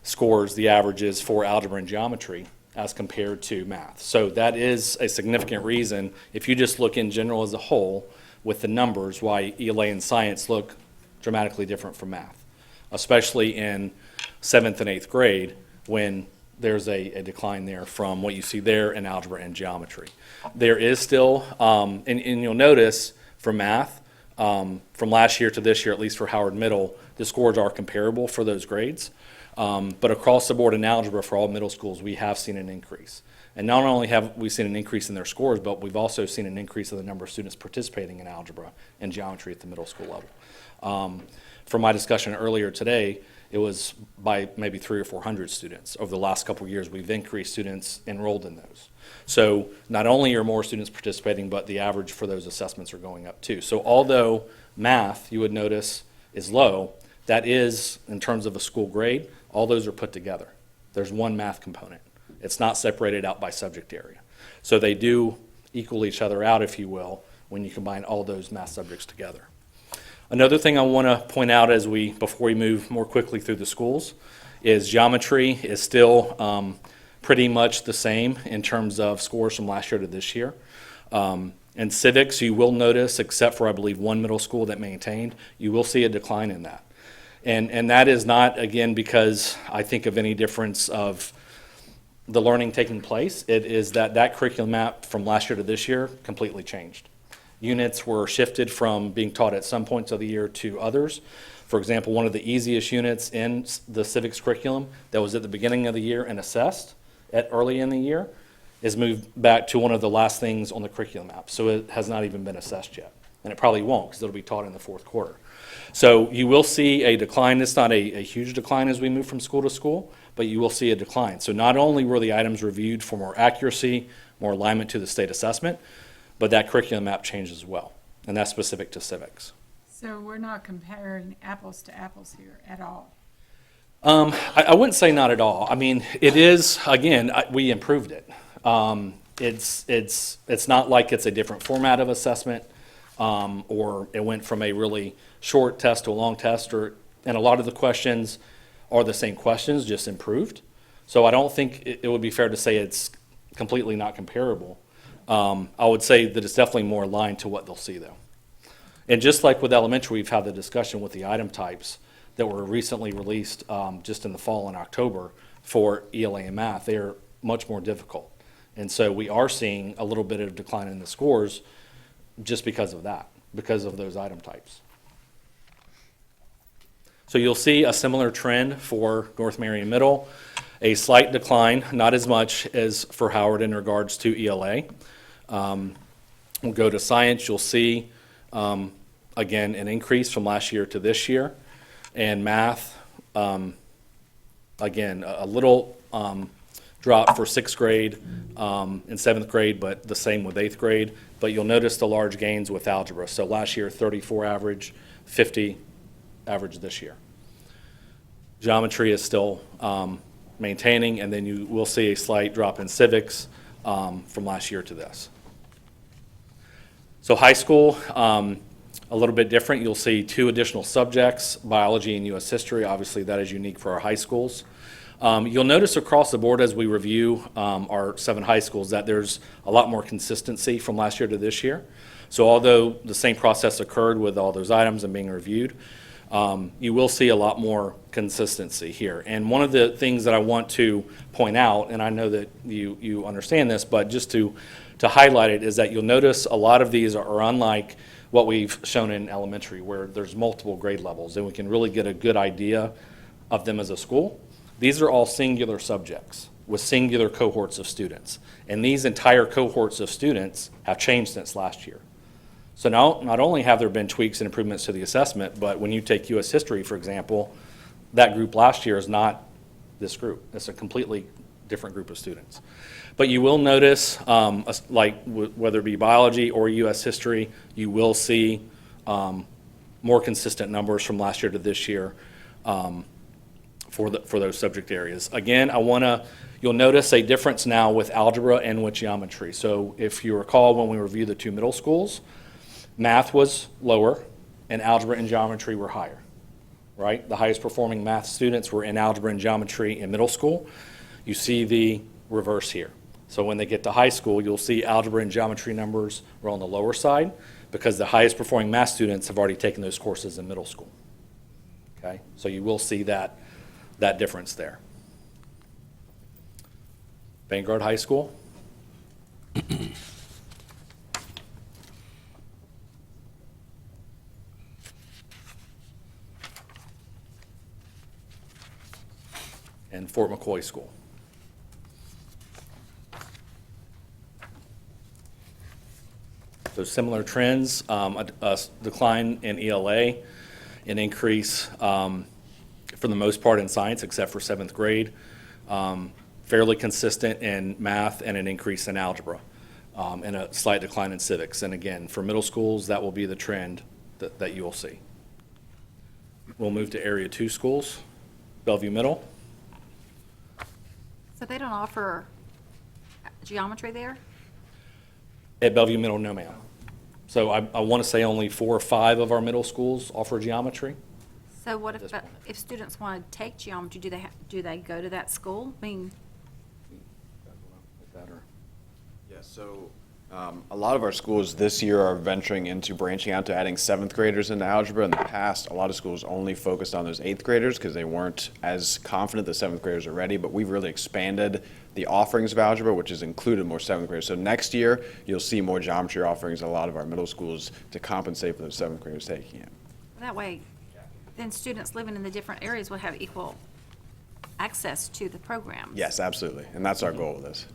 scores, the averages for algebra and geometry as compared to math. So that is a significant reason, if you just look in general as a whole with the numbers, why ELA and science look dramatically different from math, especially in 7th and 8th grade when there's a decline there from what you see there in algebra and geometry. There is still, and you'll notice for math, from last year to this year, at least for Howard Middle, the scores are comparable for those grades. But across the board in algebra for all middle schools, we have seen an increase. And not only have we seen an increase in their scores, but we've also seen an increase in the number of students participating in algebra and geometry at the middle school level. From my discussion earlier today, it was by maybe 300 or 400 students. Over the last couple of years, we've increased students enrolled in those. So not only are more students participating, but the average for those assessments are going up too. So although math, you would notice, is low, that is, in terms of a school grade, all those are put together. There's one math component. It's not separated out by subject area. So they do equal each other out, if you will, when you combine all those math subjects together. Another thing I want to point out before we move more quickly through the schools is geometry is still pretty much the same in terms of scores from last year to this year. And civics, you will notice, except for I believe one middle school that maintained, you will see a decline in that. And that is not, again, because I think of any difference of the learning taking place. It is that curriculum map from last year to this year completely changed. Units were shifted from being taught at some points of the year to others. For example, one of the easiest units in the civics curriculum that was at the beginning of the year and assessed at early in the year is moved back to one of the last things on the curriculum map. So it has not even been assessed yet. And it probably won't because it'll be taught in the fourth quarter. So you will see a decline. It's not a huge decline as we move from school to school, but you will see a decline. So not only were the items reviewed for more accuracy, more alignment to the state assessment, but that curriculum map changed as well, and that's specific to civics. So we're not comparing apples to apples here at all? I wouldn't say not at all. I mean, it is, again, we improved it. It's not like it's a different format of assessment, or it went from a really short test to a long test, and a lot of the questions are the same questions, just improved. So I don't think it would be fair to say it's completely not comparable. I would say that it's definitely more aligned to what they'll see, though. And just like with elementary, we've had the discussion with the item types that were recently released just in the fall in October for ELA and math. They are much more difficult. And so we are seeing a little bit of decline in the scores just because of that, because of those item types. So you'll see a similar trend for North Marion Middle, a slight decline, not as much as for Howard in regards to ELA. We'll go to science. You'll see Again, an increase from last year to this year. And math, again, a little drop for sixth grade and seventh grade, but the same with eighth grade. But you'll notice the large gains with algebra. So last year, 34 average, 50 average this year. Geometry is still maintaining, and then you will see a slight drop in civics from last year to this. So high school, a little bit different. You'll see 2 additional subjects, biology and U.S. history. Obviously, that is unique for our high schools. You'll notice across the board as we review our 7 high schools that there's a lot more consistency from last year to this year. So although the same process occurred with all those items and being reviewed, you will see a lot more consistency here. And one of the things that I want to point out, and I know that you understand this, but just to highlight it, is that you'll notice a lot of these are unlike what we've shown in elementary, where there's multiple grade levels, and we can really get a good idea of them as a school. These are all singular subjects with singular cohorts of students. And these entire cohorts of students have changed since last year. So now, not only have there been tweaks and improvements to the assessment, but when you take U.S. history, for example, that group last year is not this group. It's a completely different group of students. But you will notice, whether it be biology or U.S. history, you will see more consistent numbers from last year to this year for those subject areas. Again, you'll notice a difference now with algebra and with geometry. So if you recall, when we reviewed the 2 middle schools, math was lower and algebra and geometry were higher, right? The highest performing math students were in algebra and geometry in middle school. You see the reverse here. So when they get to high school, you'll see algebra and geometry numbers were on the lower side because the highest performing math students have already taken those courses in middle school. Okay, so you will see that difference there. Vanguard High School. And Fort McCoy School. So similar trends, a decline in ELA, an increase for the most part in science except for 7th grade, fairly consistent in math and an increase in algebra, and a slight decline in civics. And again, for middle schools, that will be the trend that you will see. We'll move to Area 2 schools, Bellevue Middle. So they don't offer geometry there? At Bellevue Middle, no ma'am. So I want to say only 4 or 5 of our middle schools offer geometry. So what if students want to take geometry, do they go to that school? I mean, Yeah, so a lot of our schools this year are venturing into branching out to adding 7th graders into algebra. In the past, a lot of schools only focused on those 8th graders because they weren't as confident that 7th graders are ready, but we've really expanded the offerings of algebra, which has included more 7th graders. So next year, you'll see more geometry offerings in a lot of our middle schools to compensate for those 7th graders taking it. that way, then students living in the different areas would have equal access to the programs. Yes, absolutely, and that's our goal with this.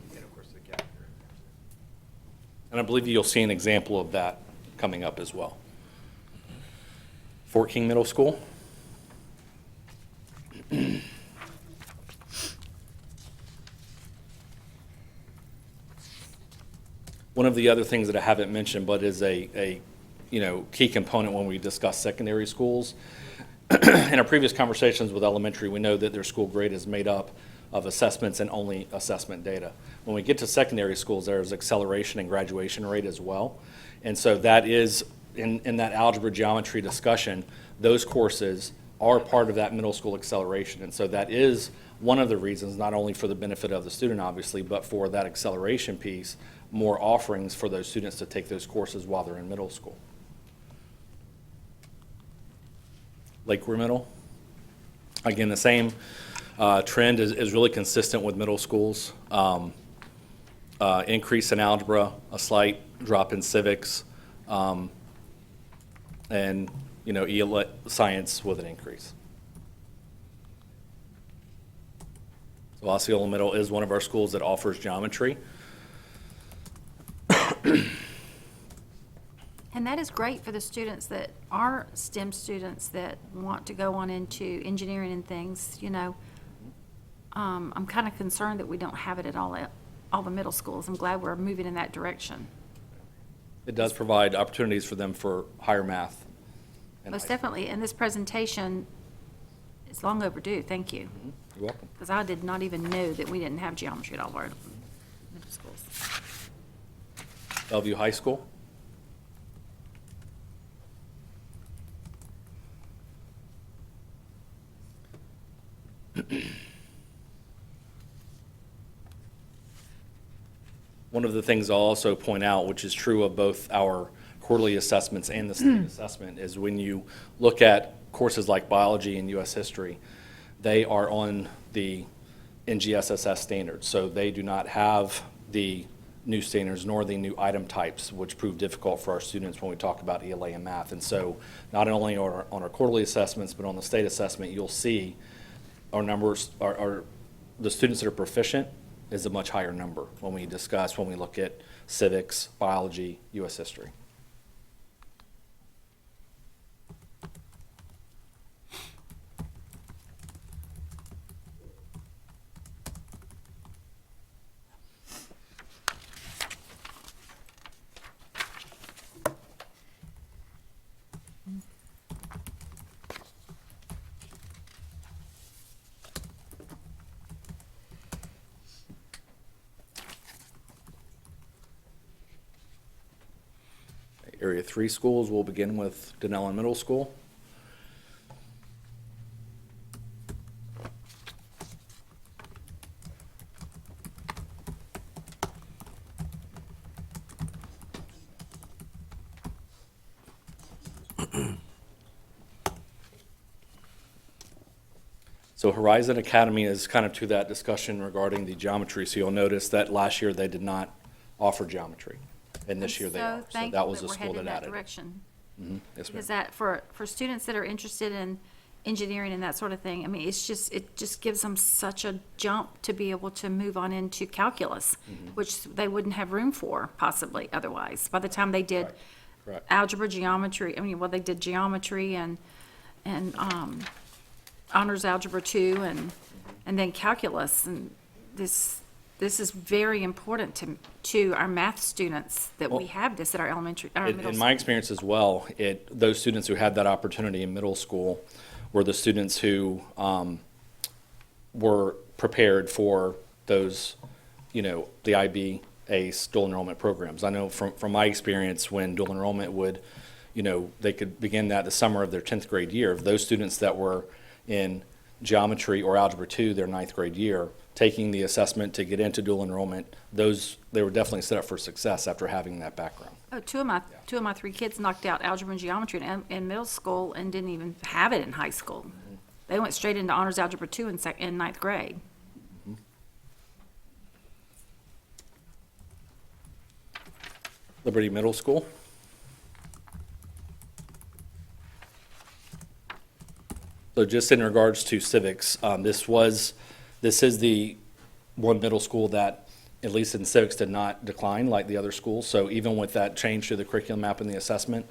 And I believe you'll see an example of that coming up as well. Fort King Middle School. One of the other things that I haven't mentioned, but is a key component when we discuss secondary schools. In our previous conversations with elementary, we know that their school grade is made up of assessments and only assessment data. When we get to secondary schools, there's acceleration and graduation rate as well. And so that is, in that algebra geometry discussion, those courses are part of that middle school acceleration. And so that is one of the reasons, not only for the benefit of the student, obviously, but for that acceleration piece, more offerings for those students to take those courses while they're in middle school. Lakeward Middle. Again, the same trend is really consistent with middle schools. Increase in algebra, a slight drop in civics, and science with an increase. So Osceola Middle is one of our schools that offers geometry. And that is great for the students that are STEM students that want to go on into engineering and things, you know. I'm kind of concerned that we don't have it at all the middle schools. I'm glad we're moving in that direction. It does provide opportunities for them for higher math. and Most high- definitely, and this presentation is long overdue, thank you. You're welcome. Because I did not even know that we didn't have geometry at all of our middle schools. Bellevue High School. One of the things I'll also point out, which is true of both our quarterly assessments and the state assessment, is when you look at courses like biology and U.S. history, they are on the NGSSS standards. So they do not have the new standards nor the new item types, which prove difficult for our students when we talk about ELA and math. And so not only on our quarterly assessments, but on the state assessment, you'll see our numbers, the students that are proficient is a much higher number when we look at civics, biology, U.S. history. Area 3 schools, we'll begin with Donnellan Middle School. So Horizon Academy is kind of to that discussion regarding the geometry. So you'll notice that last year they did not offer geometry. And this year they are. So that was a school that we're headed in that added it. direction. Mhm. Yes, ma'am. Because that, for students that are interested in engineering and that sort of thing, I mean, it just gives them such a jump to be able to move on into calculus, which they wouldn't have room for possibly otherwise. By the time they did Correct. algebra, geometry, they did geometry and honors algebra 2 and then calculus. And this is very important to our math students that we have this at our elementary, our middle In school. my experience as well, those students who had that opportunity in middle school were the students who were prepared for those, the IB, ACE, dual enrollment programs. I know from my experience when dual enrollment would, they could begin that the summer of their 10th grade year. Those students that were in geometry or algebra 2 their 9th grade year, taking the assessment to get into dual enrollment, they were definitely set up for success after having that background. Oh, two of my 3 kids knocked out algebra and geometry in middle school and didn't even have it in high school. They went straight into honors algebra 2 in 9th grade. Liberty Middle School. So just in regards to civics, this is the one middle school that, at least in civics, did not decline like the other schools. So even with that change to the curriculum map and the assessment,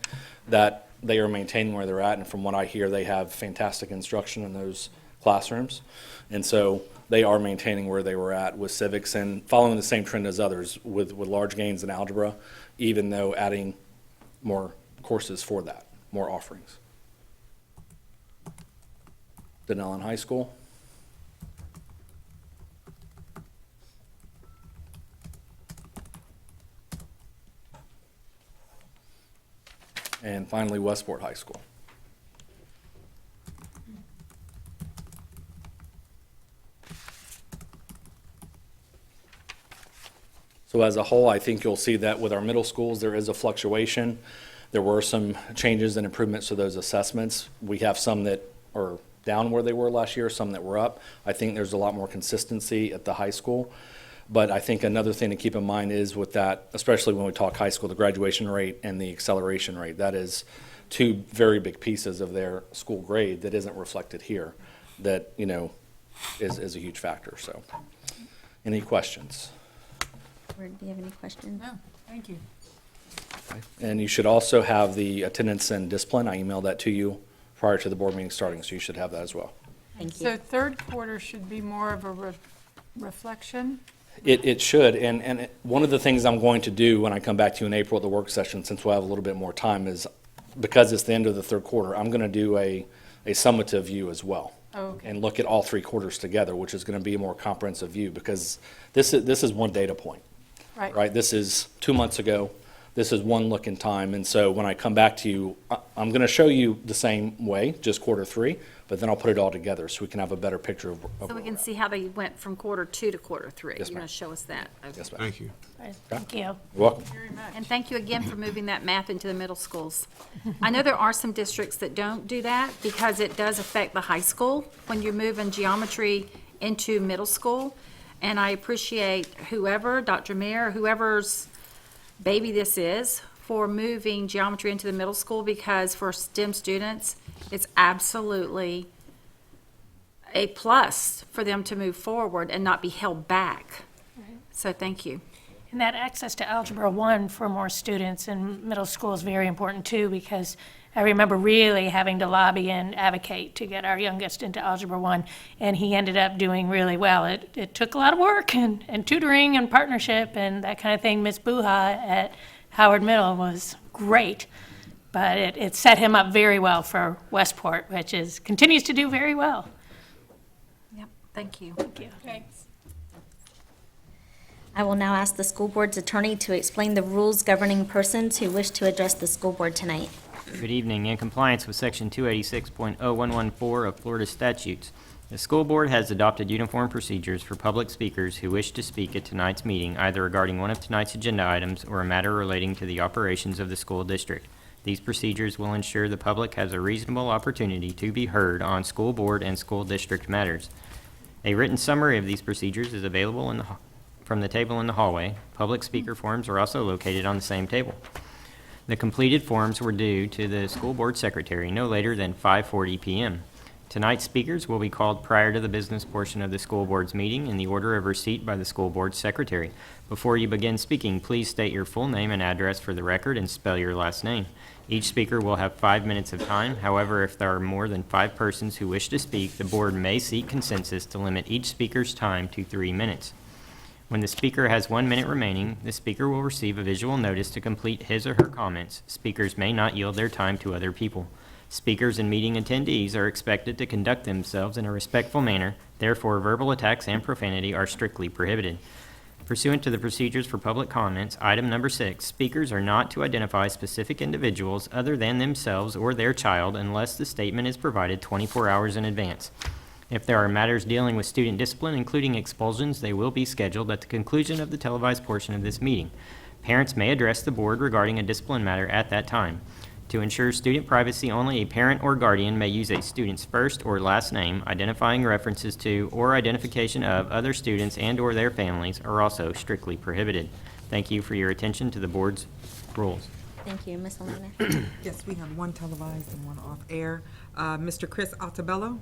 that they are maintaining where they're at. And from what I hear, they have fantastic instruction in those classrooms. And so they are maintaining where they were at with civics and following the same trend as others with large gains in algebra, even though adding more courses for that, more offerings. Donnellan High School. And finally, Westport High School. So as a whole, I think you'll see that with our middle schools, there is a fluctuation. There were some changes and improvements to those assessments. We have some that are down where they were last year, some that were up. I think there's a lot more consistency at the high school. But I think another thing to keep in mind is with that, especially when we talk high school, the graduation rate and the acceleration rate, that is 2 very big pieces of their school grade that isn't reflected here, that, is a huge factor. So, any questions? Do you have any questions? No, thank you. And you should also have the attendance and discipline. I emailed that to you prior to the board meeting starting, so you should have that as well. Thank you. So third quarter should be more of a reflection? It should, and one of the things I'm going to do when I come back to you in April at the work session, since we'll have a little bit more time, is because it's the end of the third quarter, I'm going to do a summative view as well. Okay. And look at all 3 quarters together, which is going to be a more comprehensive view, because this is one data point, right? This is 2 months ago. This is one look in time, and so when I come back to you, I'm going to show you the same way, just quarter 3, but then I'll put it all together so we can have a better picture of So where we can we're at. see how they went from quarter 2 to quarter 3. Yes, You're ma'am. going to show us that. Okay. Yes, ma'am. Thank you. Thank you. You're welcome. And thank you again for moving that math into the middle schools. I know there are some districts that don't do that because it does affect the high school when you're moving geometry into middle school. And I appreciate whoever, Dr. Mayer, whoever's baby this is, for moving geometry into the middle school, because for STEM students, it's absolutely a plus for them to move forward and not be held back. So thank you. And that access to Algebra 1 for more students in middle school is very important too, because I remember really having to lobby and advocate to get our youngest into Algebra 1, and he ended up doing really well. It took a lot of work and tutoring and partnership and that kind of thing. Ms. Buha at Howard Middle was great, but it set him up very well for Westport, which continues to do very well. Yep, thank you. Thank you. Thanks. I will now ask the school board's attorney to explain the rules governing persons who wish to address the school board tonight. Good evening. In compliance with Section 286.0114 of Florida statutes, the school board has adopted uniform procedures for public speakers who wish to speak at tonight's meeting, either regarding one of tonight's agenda items or a matter relating to the operations of the school district. These procedures will ensure the public has a reasonable opportunity to be heard on school board and school district matters. A written summary of these procedures is available from the table in the hallway. Public speaker forms are also located on the same table. The completed forms were due to the school board secretary no later than 5:40 p.m. Tonight's speakers will be called prior to the business portion of the school board's meeting in the order of receipt by the school board secretary. Before you begin speaking, please state your full name and address for the record and spell your last name. Each speaker will have 5 minutes of time. However, if there are more than 5 persons who wish to speak, the board may seek consensus to limit each speaker's time to 3 minutes. When the speaker has 1 minute remaining, the speaker will receive a visual notice to complete his or her comments. Speakers may not yield their time to other people. Speakers and meeting attendees are expected to conduct themselves in a respectful manner. Therefore, verbal attacks and profanity are strictly prohibited. Pursuant to the procedures for public comments, item number 6, speakers are not to identify specific individuals other than themselves or their child unless the statement is provided 24 hours in advance. If there are matters dealing with student discipline, including expulsions, they will be scheduled at the conclusion of the televised portion of this meeting. Parents may address the board regarding a discipline matter at that time. To ensure student privacy, only a parent or guardian may use a student's first or last name. Identifying references to or identification of other students and/or their families are also strictly prohibited. Thank you for your attention to the board's rules. Thank you, Ms. Elena. Yes, we have one televised and one off-air. Mr. Chris Altabello?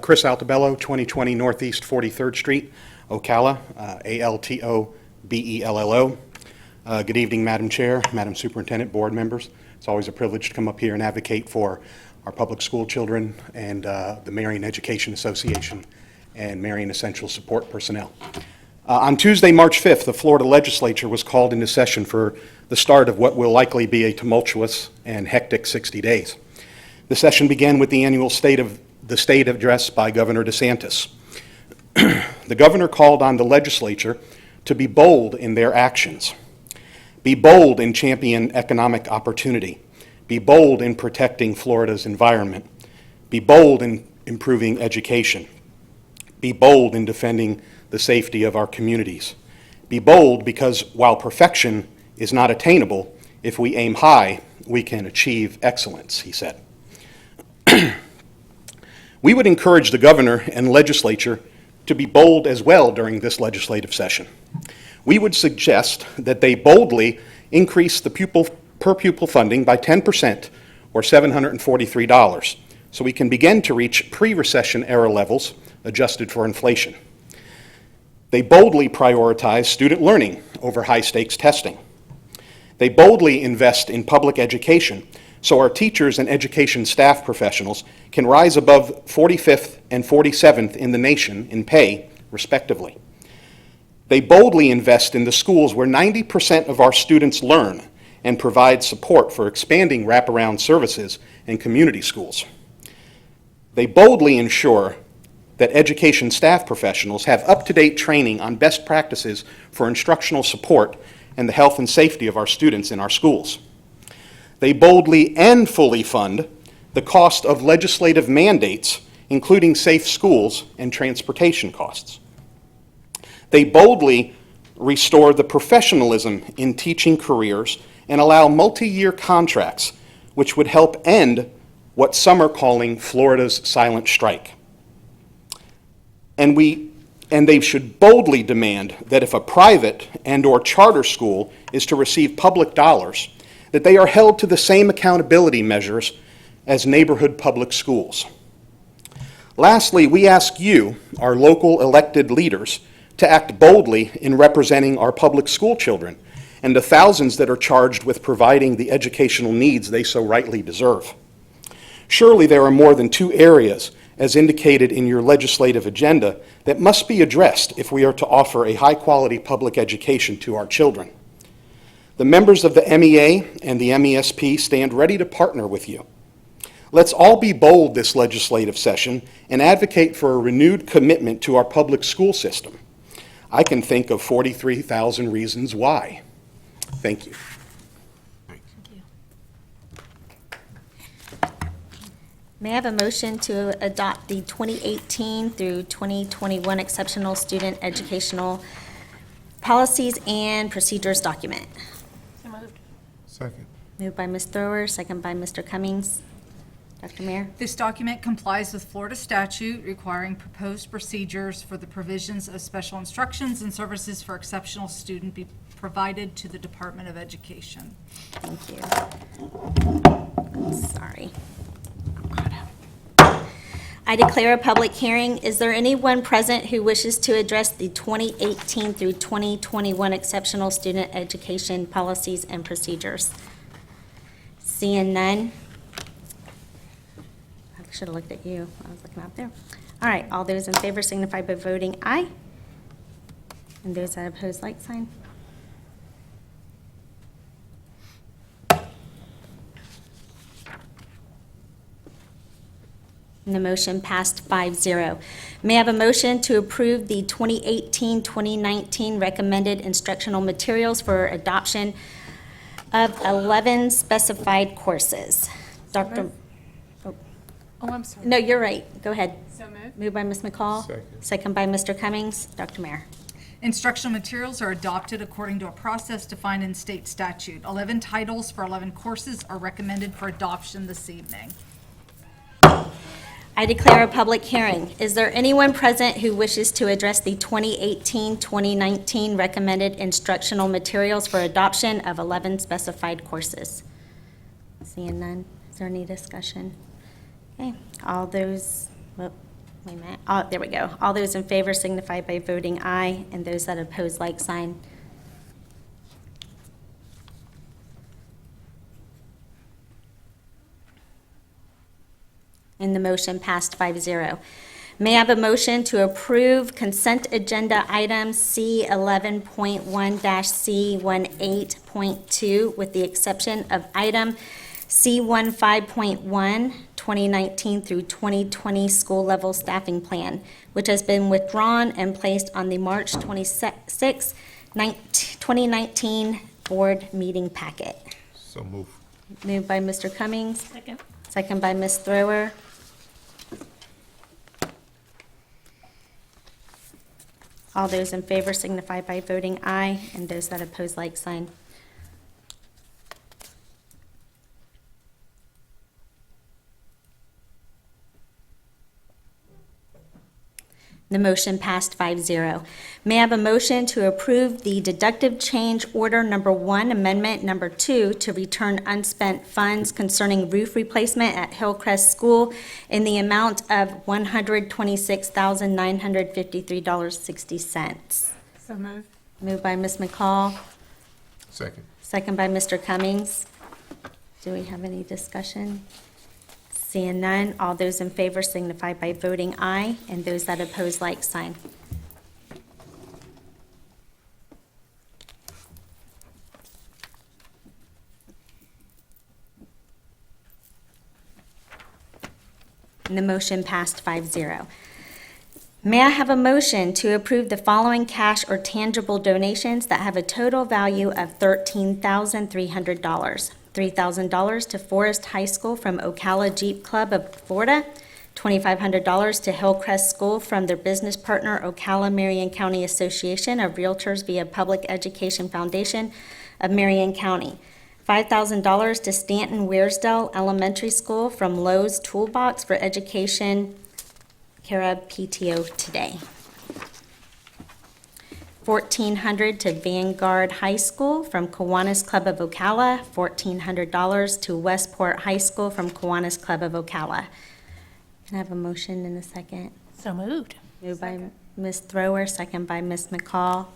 Chris Altabello, 2020 Northeast 43rd Street, Ocala, Altobello. Good evening, Madam Chair, Madam Superintendent, board members. It's always a privilege to come up here and advocate for our public school children and the Marion Education Association and Marion Essential Support personnel. On Tuesday, March 5th, the Florida legislature was called into session for the start of what will likely be a tumultuous and hectic 60 days. The session began with the annual state address by Governor DeSantis. The governor called on the legislature to be bold in their actions. Be bold in championing economic opportunity. Be bold in protecting Florida's environment. Be bold in improving education. Be bold in defending the safety of our communities. Be bold because while perfection is not attainable, if we aim high, we can achieve excellence, he said. We would encourage the governor and legislature to be bold as well during this legislative session. We would suggest that they boldly increase the per pupil funding by 10% or $743 so we can begin to reach pre-recession era levels adjusted for inflation. They boldly prioritize student learning over high-stakes testing. They boldly invest in public education so our teachers and education staff professionals can rise above 45th and 47th in the nation in pay, respectively. They boldly invest in the schools where 90% of our students learn and provide support for expanding wraparound services and community schools. They boldly ensure that education staff professionals have up-to-date training on best practices for instructional support and the health and safety of our students in our schools. They boldly and fully fund the cost of legislative mandates, including safe schools and transportation costs. They boldly restore the professionalism in teaching careers and allow multi-year contracts, which would help end what some are calling Florida's silent strike. And they should boldly demand that if a private and/or charter school is to receive public dollars, that they are held to the same accountability measures as neighborhood public schools. Lastly, we ask you, our local elected leaders, to act boldly in representing our public school children and the thousands that are charged with providing the educational needs they so rightly deserve. Surely there are more than 2 areas, as indicated in your legislative agenda, that must be addressed if we are to offer a high-quality public education to our children. The members of the MEA and the MESP stand ready to partner with you. Let's all be bold this legislative session and advocate for a renewed commitment to our public school system. I can think of 43,000 reasons why. Thank you. May I have a motion to adopt the 2018 through 2021 Exceptional Student Educational Policies and Procedures document? So moved. Second. Moved by Ms. Thrower, second by Mr. Cummings. Dr. Mayer? This document complies with Florida statute requiring proposed procedures for the provisions of special instructions and services for exceptional student be provided to the Department of Education. Thank you. Sorry. I declare a public hearing. Is there anyone present who wishes to address the 2018 through 2021 Exceptional Student Education Policies and Procedures? Seeing none. I should have looked at you. I was looking out there. All right, all those in favor signify by voting aye. And those that oppose, like sign. And the motion passed 5-0. May I have a motion to approve the 2018-2019 recommended instructional materials for adoption of 11 specified courses? Dr. Oh, I'm sorry. No, you're right. Go ahead. So moved. Moved by Ms. McCall. Second. Second by Mr. Cummings. Dr. Mayer. Instructional materials are adopted according to a process defined in state statute. 11 titles for 11 courses are recommended for adoption this evening. I declare a public hearing. Is there anyone present who wishes to address the 2018-2019 recommended instructional materials for adoption of 11 specified courses? Seeing none, is there any discussion? Okay, all those, wait a minute, there we go. All those in favor signify by voting aye, and those that oppose, like sign. And the motion passed 5-0. May I have a motion to approve consent agenda items C11.1-C18.2 with the exception of item C15.1, 2019 through 2020 school level staffing plan, which has been withdrawn and placed on the March 26, 2019 board meeting packet. So move. Moved by Mr. Cummings. Second. Second by Ms. Thrower. All those in favor signify by voting aye, and those that oppose, like sign. The motion passed 5-0. May I have a motion to approve the deductive change order number 1, amendment number 2, to return unspent funds concerning roof replacement at Hillcrest School in the amount of $126,953.60. So moved. Moved by Ms. McCall, Second. second by Mr. Cummings. Do we have any discussion? Seeing none, all those in favor signify by voting aye, and those that oppose, like sign. And the motion passed 5-0. May I have a motion to approve the following cash or tangible donations that have a total value of $13,300. $3,000 to Forest High School from Ocala Jeep Club of Florida, $2,500 to Hillcrest School from their business partner Ocala Marion County Association of Realtors via Public Education Foundation of Marion County, $5,000 to Stanton Weirsdale Elementary School from Lowe's Toolbox for Education, care of PTO Today. $1,400 to Vanguard High School from Kiwanis Club of Ocala, $1,400 to Westport High School from Kiwanis Club of Ocala. Can I have a motion in a second? So moved. Moved by Ms. Thrower, second by Ms. McCall.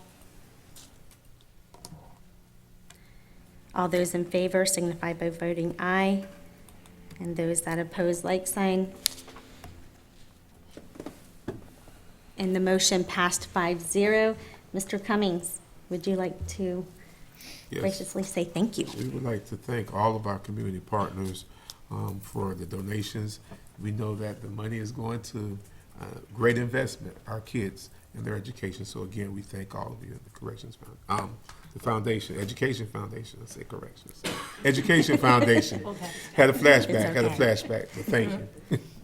All those in favor signify by voting aye, and those that oppose, like sign. And the motion passed 5-0. Mr. Cummings, would you like to Yes. graciously say thank you? We would like to thank all of our community partners for the donations. We know that the money is going to great investment, our kids and their education. So again, we thank all of you at the Corrections the Foundation, Education Foundation, I say corrections. Education Foundation. Had a flashback, but thank you.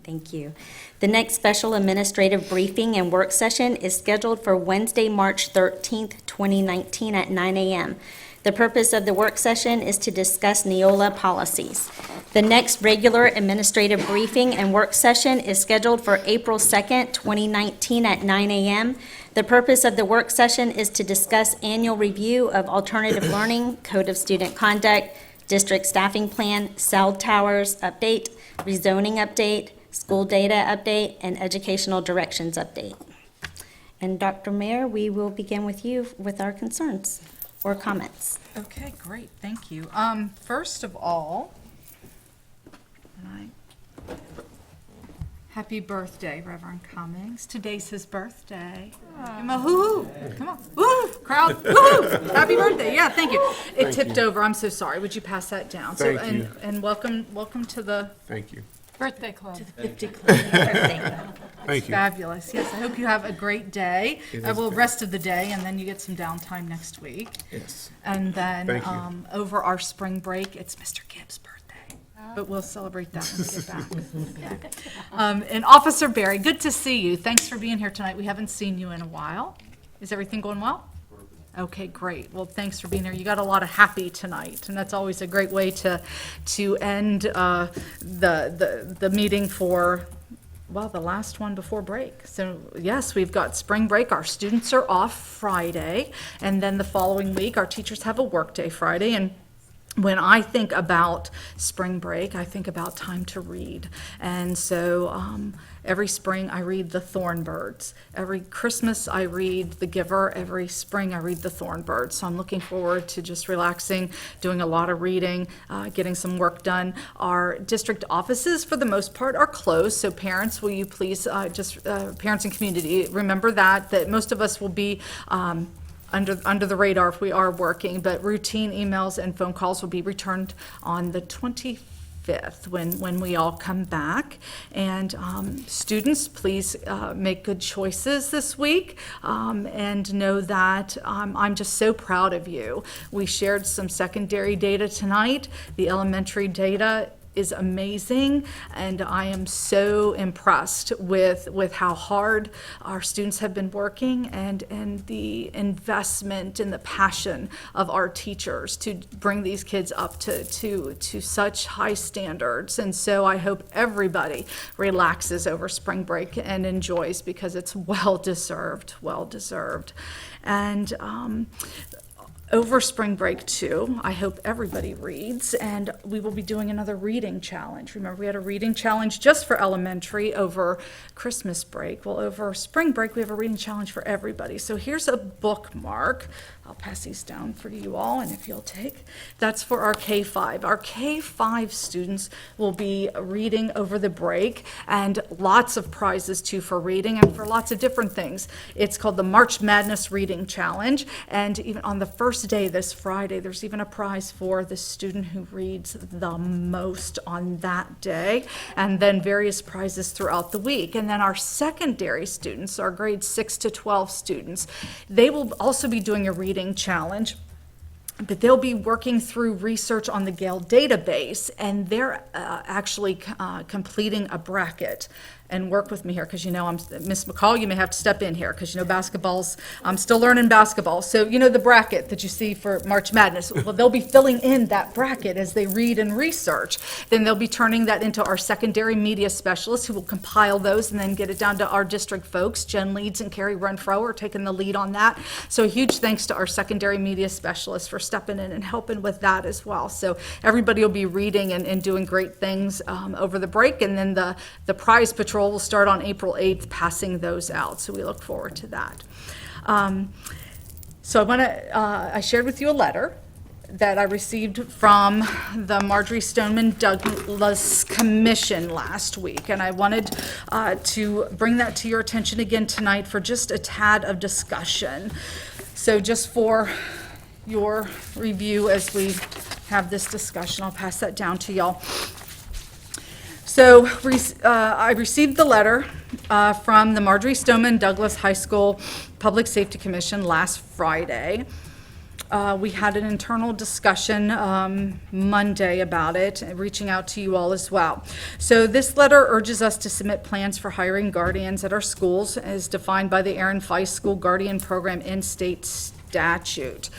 Thank you. The next special administrative briefing and work session is scheduled for Wednesday, March 13th, 2019 at 9 a.m. The purpose of the work session is to discuss Neola policies. The next regular administrative briefing and work session is scheduled for April 2nd, 2019 at 9 a.m. The purpose of the work session is to discuss annual review of alternative learning, code of student conduct, district staffing plan, cell towers update, rezoning update, school data update, and educational directions update. And Dr. Mayer, we will begin with you with our concerns or comments. Okay, great, thank you. First of all, happy birthday, Reverend Cummings. Today's his birthday. Give him a hoo-hoo. Come on, woo, crowd, woo-hoo. Happy birthday, yeah, thank you. It tipped over, I'm so sorry. Would you pass that down? Thank you. And welcome to the Thank you. Birthday club. 50 Club. Thank you. Fabulous, yes, I hope you have a great day. It has Well, been. rest of the day, and then you get some downtime next week. Yes. And then, Thank you. over our spring break, it's Mr. Gibbs' birthday, but we'll celebrate that when we get back. And Officer Barry, good to see you. Thanks for being here tonight. We haven't seen you in a while. Is everything going well? Okay, great. Well, thanks for being here. You got a lot of happy tonight, and that's always a great way to end the meeting for, well, the last one before break. So yes, we've got spring break. Our students are off Friday, and then the following week, our teachers have a workday Friday. And when I think about spring break, I think about time to read. And so every spring I read The Thornbirds. Every Christmas I read The Giver. Every spring I read The Thornbirds. So I'm looking forward to just relaxing, doing a lot of reading, getting some work done. Our district offices, for the most part, are closed. So parents, will you please, parents and community, remember that most of us will be under the radar if we are working, but routine emails and phone calls will be returned on the 25th when we all come back. And students, please make good choices this week, and know that I'm just so proud of you. We shared some secondary data tonight. The elementary data is amazing, and I am so impressed with how hard our students have been working and the investment and the passion of our teachers to bring these kids up to such high standards. And so I hope everybody relaxes over spring break and enjoys, because it's well deserved. And over spring break too, I hope everybody reads, and we will be doing another reading challenge. Remember, we had a reading challenge just for elementary over Christmas break. Well, over spring break, we have a reading challenge for everybody. So here's a bookmark. I'll pass these down for you all, and if you'll take, that's for our K-5. Our K-5 students will be reading over the break, and lots of prizes too for reading and for lots of different things. It's called the March Madness Reading Challenge, and even on the first day, this Friday, there's even a prize for the student who reads the most on that day, and then various prizes throughout the week. And then our secondary students, our grades 6 to 12 students, they will also be doing a reading challenge, but they'll be working through research on the Gale database, and they're actually completing a bracket. And work with me here, because Miss McCall, you may have to step in here, because basketball's, I'm still learning basketball. So the bracket that you see for March Madness, well, they'll be filling in that bracket as they read and research. Then they'll be turning that into our secondary media specialists, who will compile those and then get it down to our district folks. Jen Leeds and Carrie Renfro are taking the lead on that. So a huge thanks to our secondary media specialists for stepping in and helping with that as well. So everybody will be reading and doing great things over the break, and then the prize patrol will start on April 8th, passing those out. So we look forward to that. So I shared with you a letter that I received from the Marjorie Stoneman Douglas Commission last week, and I wanted to bring that to your attention again tonight for just a tad of discussion. So just for your review as we have this discussion, I'll pass that down to y'all. So I received the letter from the Marjorie Stoneman Douglas High School Public Safety Commission last Friday. We had an internal discussion Monday about it, reaching out to you all as well. So this letter urges us to submit plans for hiring guardians at our schools as defined by the Aaron Feist School Guardian Program in state statute.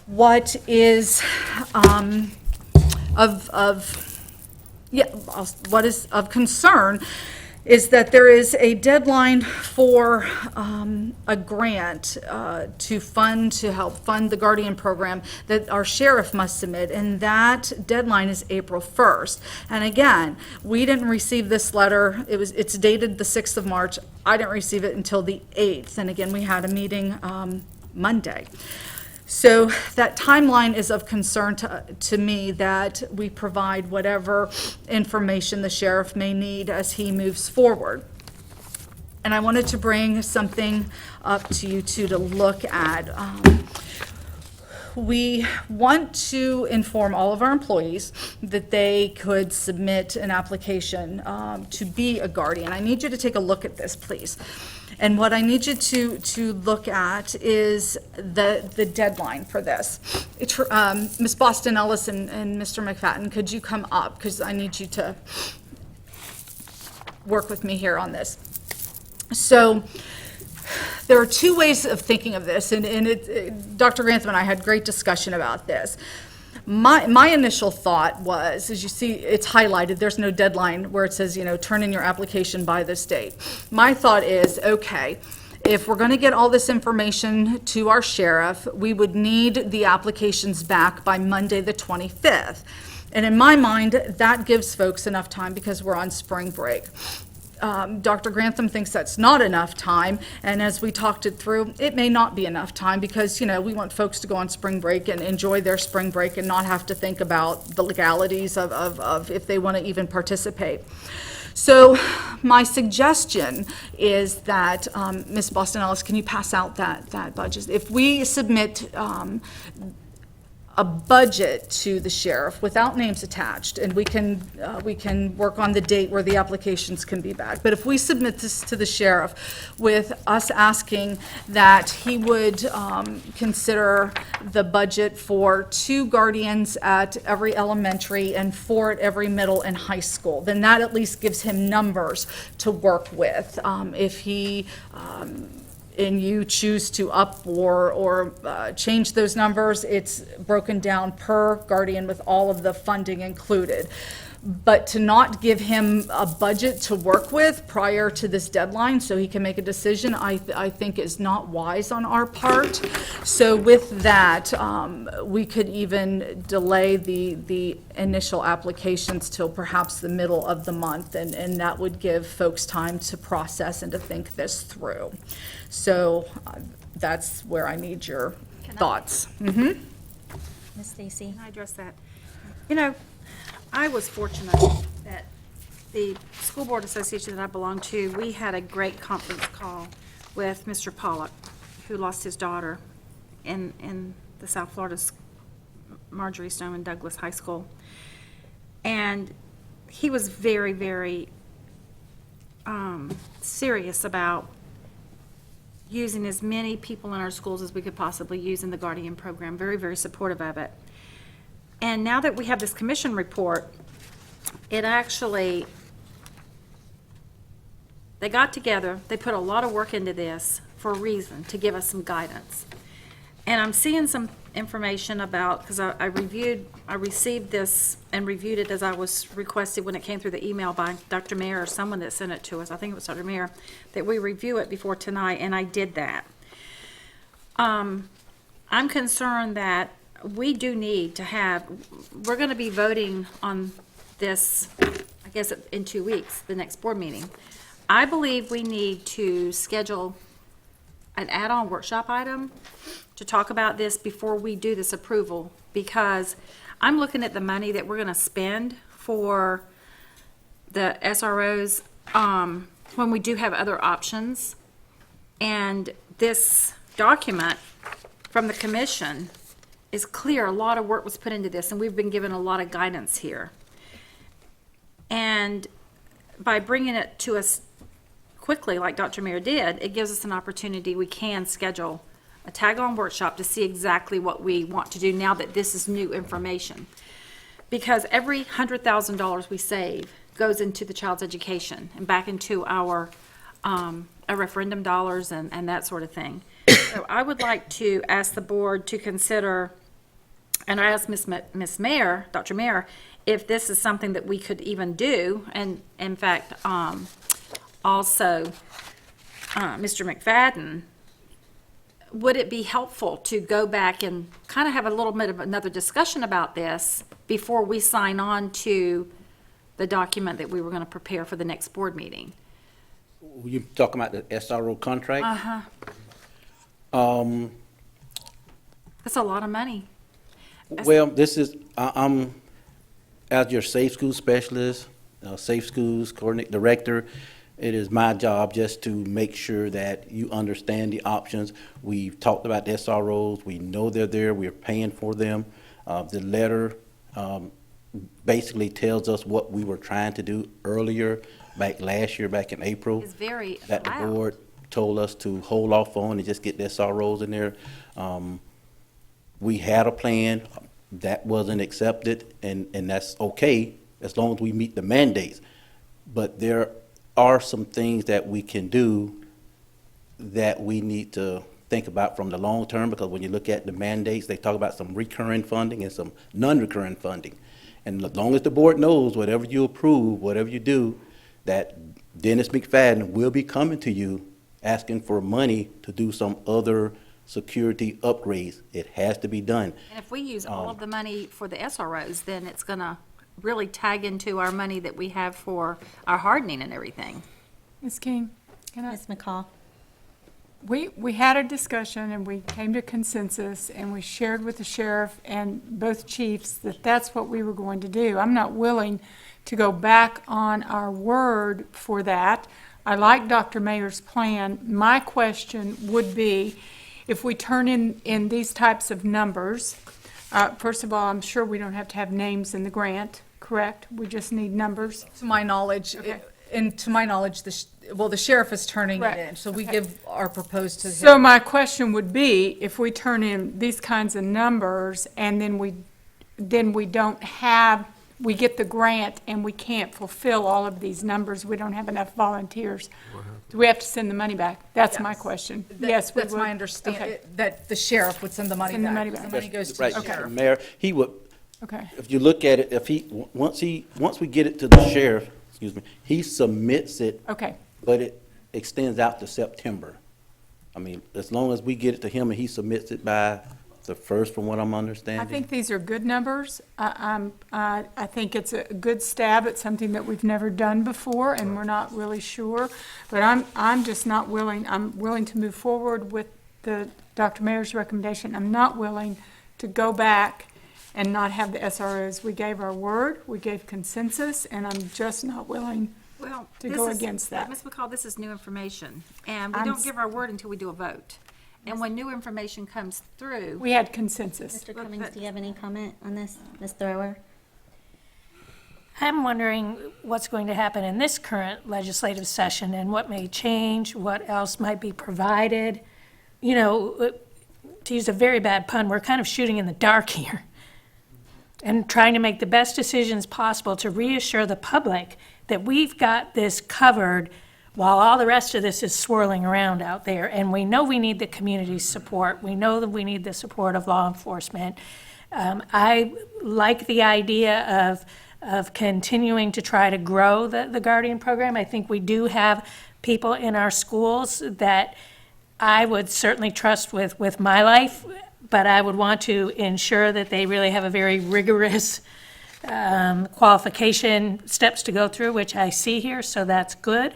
What is what is of concern is that there is a deadline for a grant to help fund the Guardian program that our sheriff must submit, and that deadline is April 1st. And again, we didn't receive this letter. It's dated the 6th of March. I didn't receive it until the 8th, and again, we had a meeting Monday. So that timeline is of concern to me, that we provide whatever information the sheriff may need as he moves forward. And I wanted to bring something up to you two to look at. We want to inform all of our employees that they could submit an application to be a guardian. I need you to take a look at this, please. And what I need you to look at is the deadline for this. Ms. Boston Ellis and Mr. McFadden, could you come up? Because I need you to work with me here on this. So there are two ways of thinking of this, and Dr. Grantham and I had great discussion about this. My initial thought was, as you see, it's highlighted, there's no deadline where it says, turn in your application by this date. My thought is, okay, if we're going to get all this information to our sheriff, we would need the applications back by Monday the 25th. And in my mind, that gives folks enough time because we're on spring break. Dr. Grantham thinks that's not enough time, and as we talked it through, it may not be enough time because, we want folks to go on spring break and enjoy their spring break and not have to think about the legalities of if they want to even participate. So my suggestion is that, Ms. Boston Ellis, can you pass out that budget? If we submit a budget to the sheriff without names attached, and we can work on the date where the applications can be back. But if we submit this to the sheriff with us asking that he would consider the budget for 2 guardians at every elementary and 4 at every middle and high school, then that at least gives him numbers to work with. If he and you choose to up or change those numbers, it's broken down per guardian with all of the funding included. But to not give him a budget to work with prior to this deadline so he can make a decision, I think is not wise on our part. So with that, we could even delay the initial applications till perhaps the middle of the month, and that would give folks time to process and to think this through. So that's where I need your thoughts. Ms. Stacy? Can I address that? You know, I was fortunate that the School Board Association that I belong to, we had a great conference call with Mr. Pollock, who lost his daughter in the South Florida Marjorie Stoneman Douglas High School. And he was very, very serious about using as many people in our schools as we could possibly use in the Guardian program, very, very supportive of it. And now that we have this commission report, it actually, they got together, they put a lot of work into this for a reason, to give us some guidance. And I'm seeing some information about, because I received this and reviewed it as I was requested when it came through the email by Dr. Mayer or someone that sent it to us, I think it was Dr. Mayer, that we review it before tonight, and I did that. I'm concerned that we do need to have, we're going to be voting on this, I guess, in 2 weeks, the next board meeting. I believe we need to schedule an add-on workshop item to talk about this before we do this approval, because I'm looking at the money that we're going to spend for the SROs when we do have other options. And this document from the commission is clear. A lot of work was put into this, and we've been given a lot of guidance here. And by bringing it to us quickly, like Dr. Mayer did, it gives us an opportunity. We can schedule a tag-on workshop to see exactly what we want to do now that this is new information. Because every $100,000 we save goes into the child's education and back into our referendum dollars and that sort of thing. So I would like to ask the board to consider, and I asked Ms. Mayer, Dr. Mayer, if this is something that we could even do, and in fact, also Mr. McFadden, would it be helpful to go back and kind of have a little bit of another discussion about this before we sign on to the document that we were going to prepare for the next board meeting? You talking about the SRO contract? Uh-huh. That's a lot of money. Well, this is, I'm, as your safe school specialist, safe schools coordinator, director, it is my job just to make sure that you understand the options. We've talked about the SROs. We know they're there. We're paying for them. The letter basically tells us what we were trying to do earlier, back last year, back in April. It's very that loud. the board told us to hold off on and just get the SROs in there. We had a plan that wasn't accepted, and that's okay as long as we meet the mandates. But there are some things that we can do that we need to think about from the long term, because when you look at the mandates, they talk about some recurring funding and some non-recurring funding. And as long as the board knows, whatever you approve, whatever you do, that Dennis McFadden will be coming to you asking for money to do some other security upgrades. It has to be done. And if we use all of the money for the SROs, then it's going to really tag into our money that we have for our hardening and everything. Ms. King, can I? Ms. McCall? We had a discussion and we came to consensus and we shared with the sheriff and both chiefs that that's what we were going to do. I'm not willing to go back on our word for that. I like Dr. Mayer's plan. My question would be, if we turn in these types of numbers, First of all, I'm sure we don't have to have names in the grant, correct? We just need numbers? To my knowledge, and to my knowledge, the sheriff is turning it Right. in, so we Okay. give our proposed to him. So my question would be, if we turn in these kinds of numbers and then we don't have, we get the grant and we can't fulfill all of these numbers, we don't have enough volunteers, do we have to send the money back? That's my Yes. question. That- Yes, we That's would. my understanding, Okay. that the sheriff would send the money Send the back. money 'Cause back. The money goes to Right, the sheriff. Mayor, he would, Okay. if you look at it, if he, once we get it to the sheriff, excuse me, he submits it, Okay. but it extends out to September. I mean, as long as we get it to him and he submits it by the first, from what I'm understanding. I think these are good numbers. I think it's a good stab at something that we've never done before, and we're not really sure. But I'm just not willing, I'm willing to move forward with the Dr. Mayor's recommendation. I'm not willing to go back and not have the SROs. We gave our word, we gave consensus, and I'm just not willing Well, to this go is- against that. Ms. McCall, this is new information, and we I'm don't s- give our word until we do a vote. And when new information comes through. We had consensus. Mr. Cummings, do you have any comment on this, Ms. Thrower? I'm wondering what's going to happen in this current legislative session and what may change, what else might be provided. You know, to use a very bad pun, we're kind of shooting in the dark here and trying to make the best decisions possible to reassure the public that we've got this covered while all the rest of this is swirling around out there. And we know we need the community's support. We know that we need the support of law enforcement. I like the idea of continuing to try to grow the Guardian program. I think we do have people in our schools that I would certainly trust with my life, but I would want to ensure that they really have a very rigorous qualification steps to go through, which I see here, so that's good.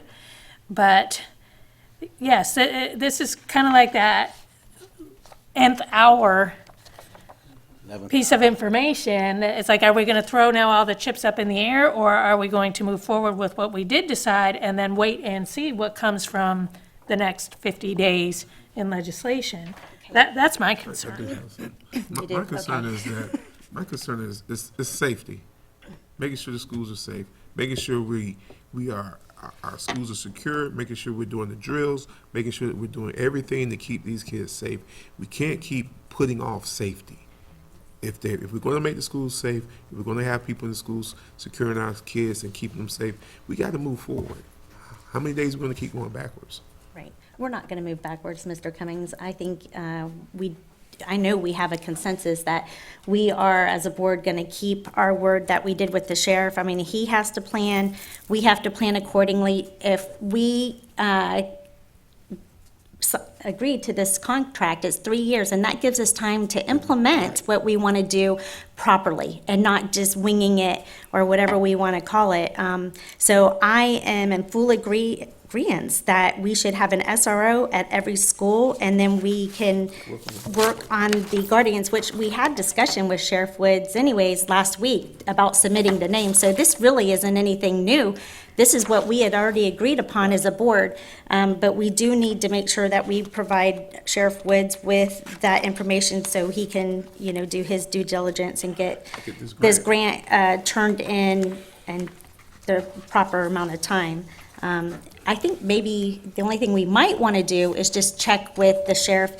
But yes, this is kind of like that nth hour piece of information. It's like, are we going to throw now all the chips up in the air, or are we going to move forward with what we did decide and then wait and see what comes from the next 50 days in legislation? That's my concern. My concern is that, my concern is safety. Making sure the schools are safe, making sure our schools are secure, making sure we're doing the drills, making sure that we're doing everything to keep these kids safe. We can't keep putting off safety. If we're going to make the schools safe, if we're going to have people in the schools securing our kids and keeping them safe, we got to move forward. How many days are we going to keep going backwards? Right. We're not going to move backwards, Mr. Cummings. I think I know we have a consensus that we are, as a board, going to keep our word that we did with the sheriff. I mean, he has to plan, we have to plan accordingly. If we agreed to this contract, it's 3 years, and that gives us time to implement what we want to do properly and not just winging it or whatever we want to call it. So I am in full agreement that we should have an SRO at every school, and then we can work on the guardians, which we had discussion with Sheriff Woods anyways last week about submitting the name. So this really isn't anything new. This is what we had already agreed upon as a board, but we do need to make sure that we provide Sheriff Woods with that information so he can, do his due diligence and get this grant turned in and the proper amount of time. I think maybe the only thing we might want to do is just check with the sheriff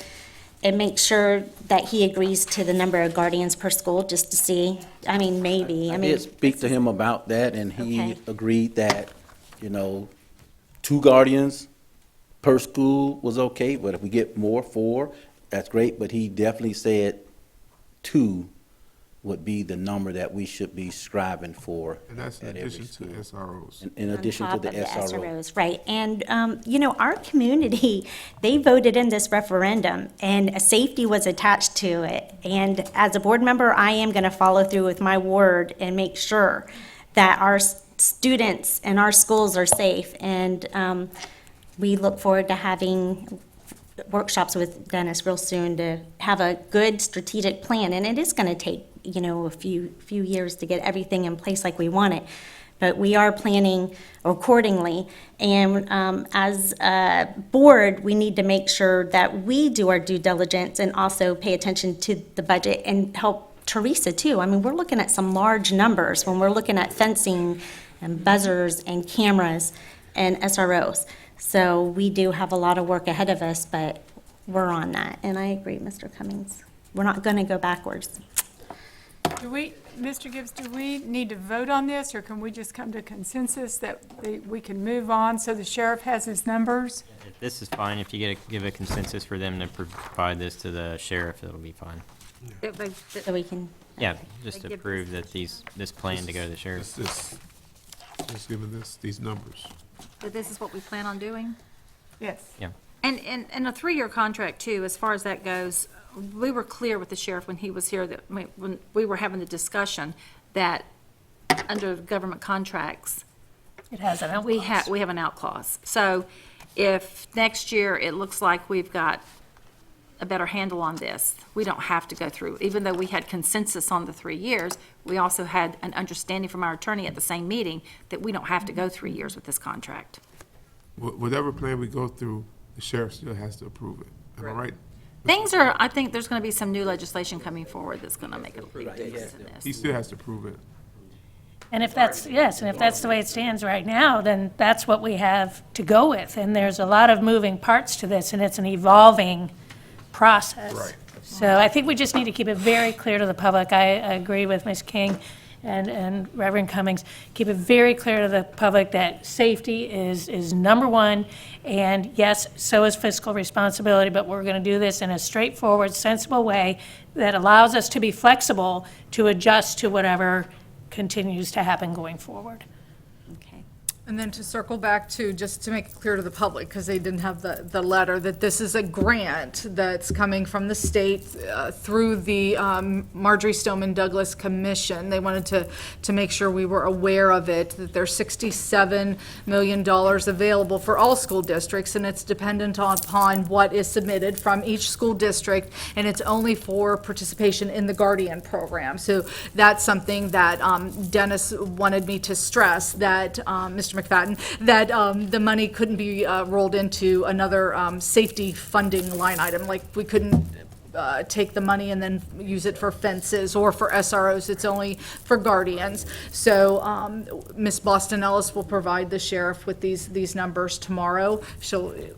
and make sure that he agrees to the number of guardians per school, just to see. I mean, maybe. I did speak to him about that, and he Okay. agreed that, 2 guardians per school was okay, but if we get more, 4, that's great, but he definitely said 2 would be the number that we should be striving for. And that's in at every addition to school. SROs. In addition to On the top of SRO. Right. And, our community, they voted in this referendum, and safety was attached to it. And as a board member, I am going to follow through with my word and make sure that our students and our schools are safe. And we look forward to having workshops with Dennis real soon to have a good strategic plan. And it is going to take, a few years to get everything in place like we want it. But we are planning accordingly. And as a board, we need to make sure that we do our due diligence and also pay attention to the budget and help Teresa too. I mean, we're looking at some large numbers when we're looking at fencing and buzzers and cameras and SROs. So we do have a lot of work ahead of us, but we're on that. And I agree, Mr. Cummings. We're not going to go backwards. Mr. Gibbs, do we need to vote on this, or can we just come to consensus that we can move on so the sheriff has his numbers? This is fine. If you give a consensus for them to provide this to the sheriff, it'll be fine. So we can. Yeah, just to prove that this plan to go to the sheriff. Just giving these numbers. That this is what we plan on doing? Yes. Yeah. And a 3-year contract too, as far as that goes, we were clear with the sheriff when he was here, that when we were having the discussion, that under government contracts, It has an out we clause. have an out clause. So if next year it looks like we've got a better handle on this, we don't have to go through, even though we had consensus on the 3 years, we also had an understanding from our attorney at the same meeting that we don't have to go 3 years with this contract. Whatever plan we go through, the sheriff still has to approve it. Am I right? I think there's going to be some new legislation coming forward that's going to make a big difference in this. He still has to prove it. And if that's, yes, and if that's the way it stands right now, then that's what we have to go with. And there's a lot of moving parts to this, and it's an evolving process. Right. So I think we just need to keep it very clear to the public. I agree with Ms. King and Reverend Cummings. Keep it very clear to the public that safety is number one. And yes, so is fiscal responsibility, but we're going to do this in a straightforward, sensible way that allows us to be flexible to adjust to whatever continues to happen going forward. Okay. And then to circle back to, just to make it clear to the public, because they didn't have the letter, that this is a grant that's coming from the state through the Marjorie Stoneman Douglas Commission. They wanted to make sure we were aware of it, that there's $67 million available for all school districts, and it's dependent upon what is submitted from each school district, and it's only for participation in the Guardian program. So that's something that Dennis wanted me to stress, that Mr. McFadden, that the money couldn't be rolled into another safety funding line item. Like, we couldn't take the money and then use it for fences or for SROs. It's only for guardians. So Ms. Boston Ellis will provide the sheriff with these numbers tomorrow.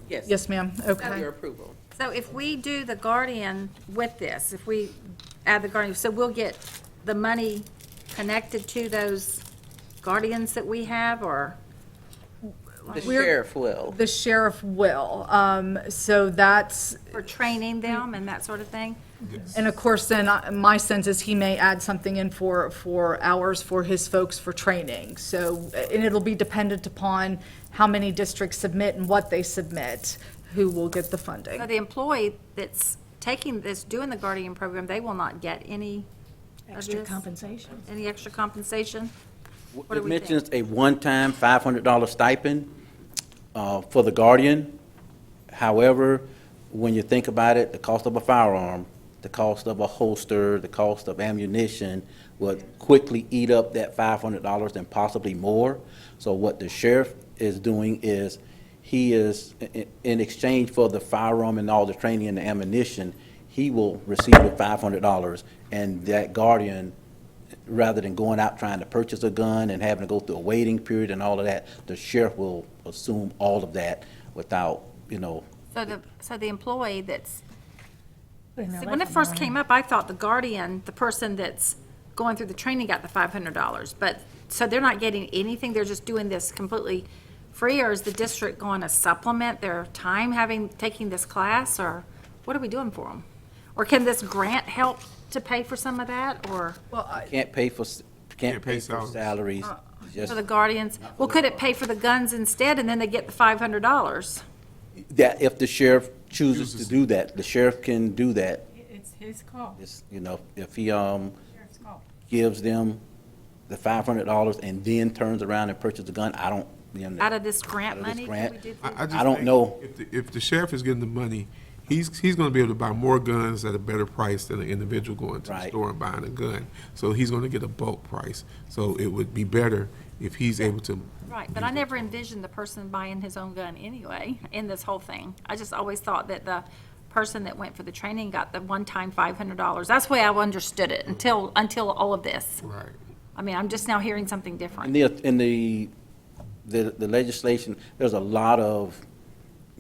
Yes, ma'am. Okay. approval. So if we do the Guardian with this, if we add the Guardian, so we'll get the money connected to those guardians that we have, or? The sheriff will. The sheriff will. So that's, For training them and that sort of thing? and of course, then my sense is he may add something in for hours for his folks for training. So, and it'll be dependent upon how many districts submit and what they submit, who will get the funding. So the employee that's taking this, doing the Guardian program, they will not get any of Extra this? compensation. Any extra compensation? What do It we mentions a one-time $500 stipend for the guardian. However, when you think about it, the cost of a firearm, the cost of a holster, the cost of ammunition would quickly eat up that $500 and possibly more. So what the sheriff is doing is, he is, in exchange for the firearm and all the training and the ammunition, he will receive the $500, and that guardian, rather than going out trying to purchase a gun and having to go through a waiting period and all of that, the sheriff will assume all of that without, So the employee that's, Putting their see, life when it on the first line. came up, I thought the guardian, the person that's going through the training got the $500, but, so they're not getting anything, they're just doing this completely free, or is the district going to supplement their time taking this class, or what are we doing for them? Or can this grant help to pay for some of that, or can't pay for salaries. Just for the guardians? Well, could it pay for the guns instead, and then they get the $500? that, if the sheriff chooses to do that, the sheriff can do that. It's his call. It's, if he Sheriff's call. gives them the $500 and then turns around and purchases a gun, I don't, Out of this grant Out of this money? grant. Can we do I just don't think know. If the sheriff is getting the money, he's going to be able to buy more guns at a better price than an individual going to the store and buying a gun. So he's going to get a bulk price. So it would be better if he's able to. Right, but I never envisioned the person buying his own gun anyway in this whole thing. I just always thought that the person that went for the training got the one-time $500. That's the way I understood it until all of this. Right. I mean, I'm just now hearing something different. In the legislation, there's a lot of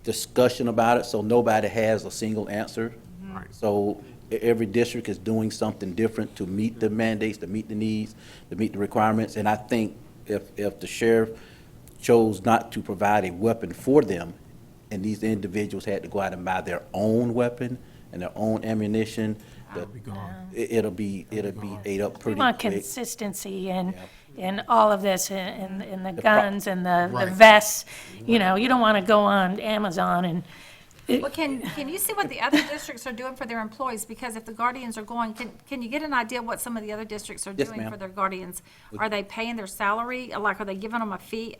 discussion about it, so nobody has a single answer. Right. So every district is doing something different to meet the mandates, to meet the needs, to meet the requirements. And I think if the sheriff chose not to provide a weapon for them, and these individuals had to go out and buy their own weapon and their own ammunition, it'll be ate up We pretty want quick. consistency in all of this, in the guns and the vests. You know, you don't want to go on Amazon and, Well, can you see what the other districts are doing for their employees? Because if the guardians are going, can you get an idea what some of the other districts are Yes, doing ma'am. for their guardians? Are they paying their salary? Like, are they giving them a fee?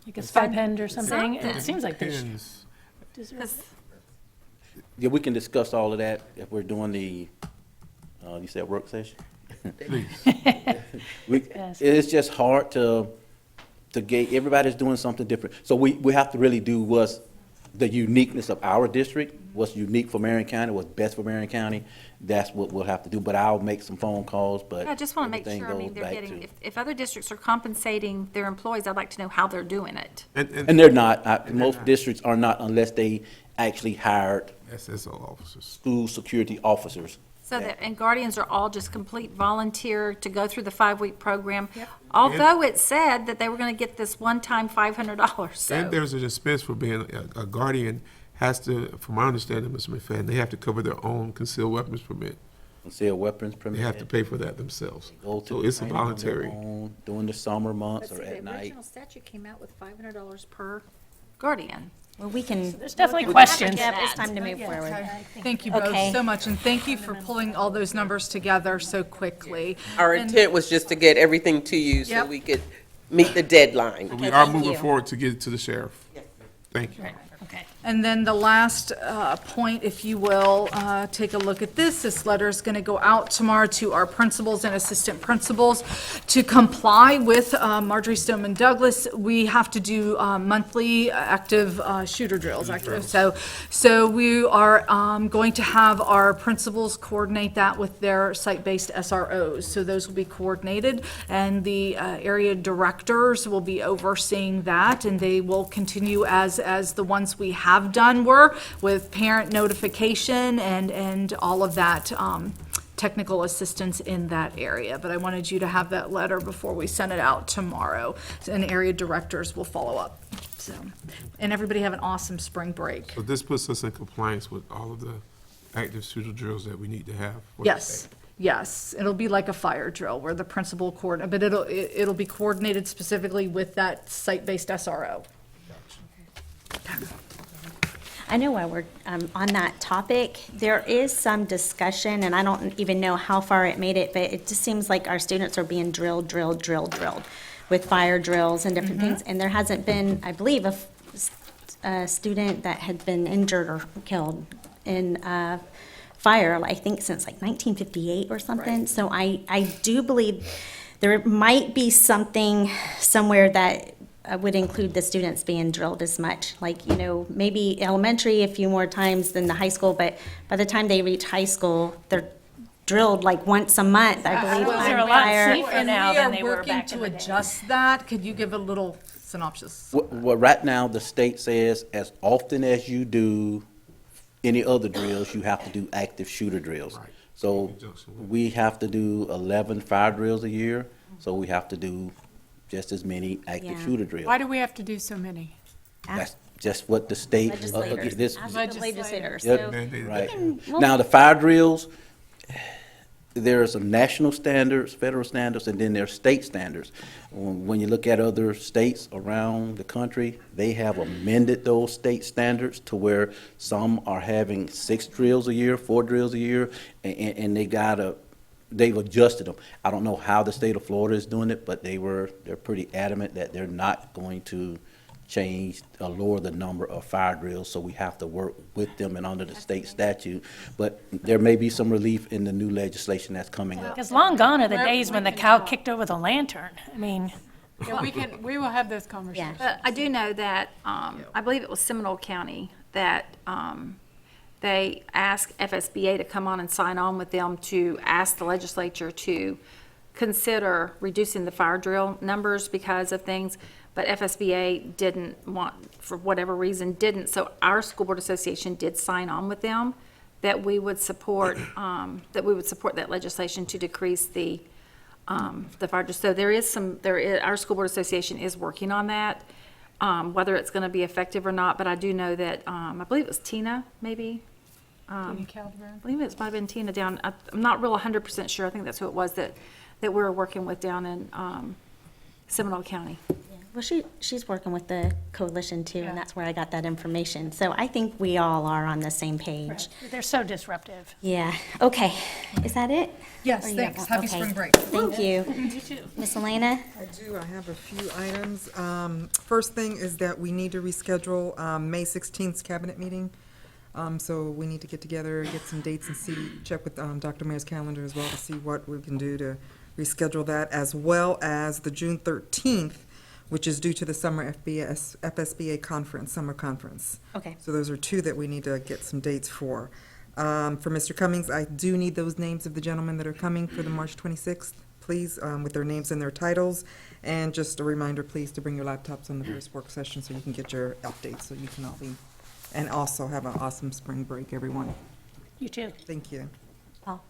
like a stipend or something. It seems like they should. Depends. Because Yeah, we can discuss all of that if we're doing the, you said work session? Yes. It's just hard to gauge, everybody's doing something different. So we have to really do what's the uniqueness of our district, what's unique for Marion County, what's best for Marion County. That's what we'll have to do, but I'll make some phone calls, but. I just want to make everything sure, I mean, goes they're back getting, to- if other districts are compensating their employees, I'd like to know how they're doing it. And they're not, most districts are not unless they actually hired SSO officers. school security officers. So that, and guardians are all just complete volunteer to go through the 5-week program. Although it said that they were going to get this one-time $500, so. And there's an expense for being a guardian has to, from my understanding, Mr. McFadden, they have to cover their own concealed weapons permit. Concealed weapons permit. They have to pay for that themselves. Go to So the it's a training on their voluntary. own During the summer months But or see, at the night. original statute came out with $500 per guardian. Well, we can. There's definitely we'll have to questions. get- It's time to move forward. Thank you both Okay. so much, and thank you for pulling all those numbers together so quickly. Our And- intent was just to get everything to you so Yep. we could meet the deadline. But we are thank moving you. forward to get it to the sheriff. Thank you. Okay. And then the last point, if you will, take a look at this. This letter is going to go out tomorrow to our principals and assistant principals. To comply with Marjorie Stoneman Douglas, we have to do monthly active shooter drills. So we are going to have our principals coordinate that with their site-based SROs. So those will be coordinated, and the area directors will be overseeing that, and they will continue as the ones we have done were, with parent notification and all of that technical assistance in that area. But I wanted you to have that letter before we send it out tomorrow, and area directors will follow up. So, and everybody have an awesome spring break. So this puts us in compliance with all of the active shooter drills that we need to have. for the Yes, state. yes. It'll be like a fire drill where the principal coordinate, but it'll be coordinated specifically with that site-based SRO. I know while we're on that topic, there is some discussion, and I don't even know how far it made it, but it just seems like our students are being drilled with fire drills and different things. And there hasn't been, I believe, a student that had been injured or killed in fire, I think since like 1958 or something. So I do believe there might be something somewhere that would include the students being drilled as much, like, you know, maybe elementary a few more times than the high school, but by the time they reach high school, they're drilled like once a month, I believe. Schools on are a lot fire. safer And now we than are they were working back in to the day. adjust that. Could you give a little synopsis? Well, right now, the state says as often as you do any other drills, you have to do active shooter drills. Right. So we have to do 11 fire drills a year, so we have to do just as many active Yeah. shooter drills. Why do we have to do so many? That's just what the state. Legislators. this- Ask the legislators. Yep, So Mandated. right. well- Now, the fire drills, there are some national standards, federal standards, and then there are state standards. When you look at other states around the country, they have amended those state standards to where some are having 6 drills a year, 4 drills a year, and they've adjusted them. I don't know how the state of Florida is doing it, but they're pretty adamant that they're not going to change or lower the number of fire drills, so we have to work with them and under the state statute. But there may be some relief in the new legislation that's coming up. Because long gone are the days when the cow kicked over the lantern. I mean, Yeah, we will have those conversations. But I do know that, I believe it was Seminole County that they asked FSBA to come on and sign on with them to ask the legislature to consider reducing the fire drill numbers because of things, but FSBA didn't want, for whatever reason, didn't. So our school board association did sign on with them that we would support that legislation to decrease the fire drill. So our school board association is working on that, whether it's going to be effective or not. But I do know that I believe it was Tina, maybe. Tina Calderon. I believe it might have been Tina down. I'm not real 100% sure. I think that's who it was that we were working with down in Seminole County. Well, she's working with the coalition too, and that's where I got that information. So I think we all are on the same page. They're so disruptive. Yeah, okay. Is that it? Yes, Or you thanks. got- Happy okay. spring break. Thank you. You too. Miss Elena? I do. I have a few items. First thing is that we need to reschedule May 16th's cabinet meeting. So we need to get together, get some dates and check with Dr. Mayor's calendar as well to see what we can do to reschedule that, as well as the June 13th, which is due to the summer FSBA conference, summer conference. Okay. So those are two that we need to get some dates for. For Mr. Cummings, I do need those names of the gentlemen that are coming for the March 26th, please, with their names and their titles. And just a reminder, please, to bring your laptops on the first work session so you can get your updates, so you can all be, and also have an awesome spring break, everyone. You too. Thank you. Paul?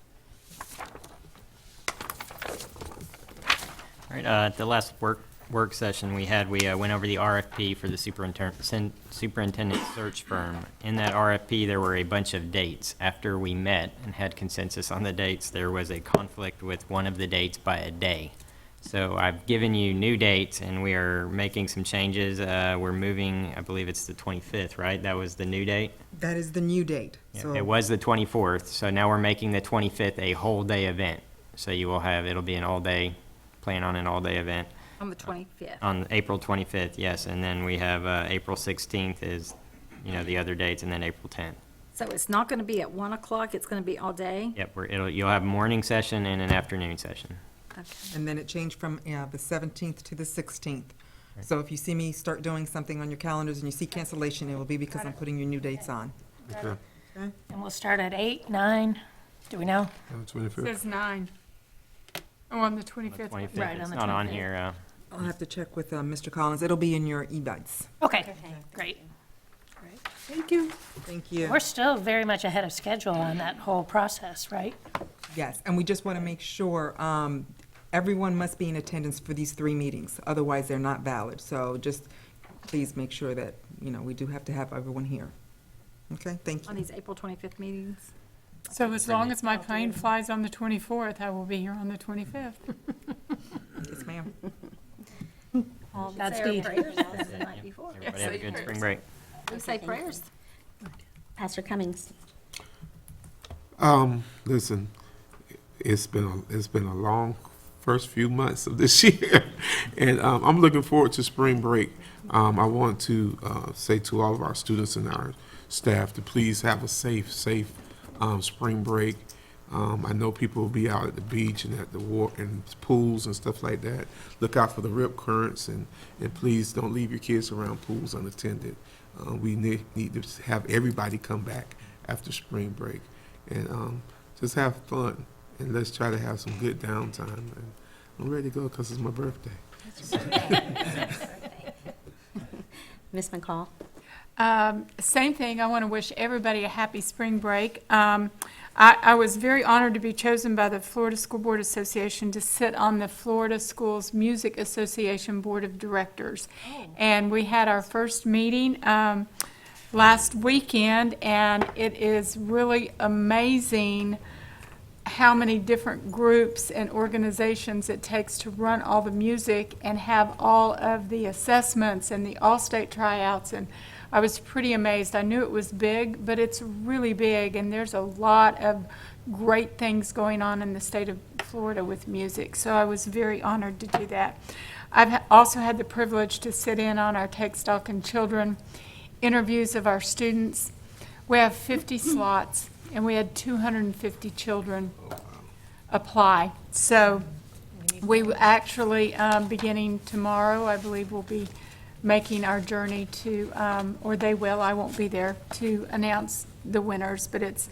All right, at the last work session we went over the RFP for the superintendent search firm. In that RFP, there were a bunch of dates. After we met and had consensus on the dates, there was a conflict with one of the dates by a day. So I've given you new dates, and we are making some changes. We're moving, I believe it's the 25th, right? That was the new date? That is the new date. Yeah, So it was the 24th, so now we're making the 25th a whole day event. So it'll be an all day, plan on an all day event. On the 25th. On April 25th, yes, and then we have April 16th is, the other dates, and then April 10th. So it's not going to be at 1 o'clock, it's going to be all day? Yep, you'll have a morning session and an afternoon session. Okay. And then it changed from the 17th to the 16th. So if you see me start doing something on your calendars and you see cancellation, it will be because I'm putting your new dates on. Okay. Okay? And we'll start at 8, 9, do we know? On the 25th. Says 9. Oh, on the 25th. 25th, Right, it's on the not on 25th. here. I'll have to check with Mr. Collins. It'll be in your e-bites. Okay, great. Thank you. Thank you. We're still very much ahead of schedule on that whole process, right? Yes, and we just want to make sure everyone must be in attendance for these 3 meetings. Otherwise, they're not valid. So just please make sure that, we do have to have everyone here. Okay, thank On you. these April 25th meetings? So as long as my plane flies on the 24th, I will be here on the 25th. Yes, ma'am. That's Say our deed. prayers the night before. Everybody have a good spring break. We say prayers. Pastor Cummings? Listen, it's been a long first few months of this year, and I'm looking forward to spring break. I want to say to all of our students and our staff to please have a safe spring break. I know people will be out at the beach and at the and pools and stuff like that. Look out for the rip currents, and please don't leave your kids around pools unattended. We need to have everybody come back after spring break, and just have fun, and let's try to have some good downtime. And I'm ready to go because it's my birthday. Miss McCall? Same thing, I want to wish everybody a happy spring break. I was very honored to be chosen by the Florida School Board Association to sit on the Florida Schools Music Association Board of Directors. And we had our first meeting last weekend, and it is really amazing how many different groups and organizations it takes to run all the music and have all of the assessments and the Allstate tryouts, and I was pretty amazed. I knew it was big, but it's really big, and there's a lot of great things going on in the state of Florida with music, so I was very honored to do that. I've also had the privilege to sit in on our Take Stock in Children interviews of our students. We have 50 slots, and we had 250 children apply. So we actually, beginning tomorrow, I believe we'll be making our journey to, or they will, I won't be there, to announce the winners. But it's,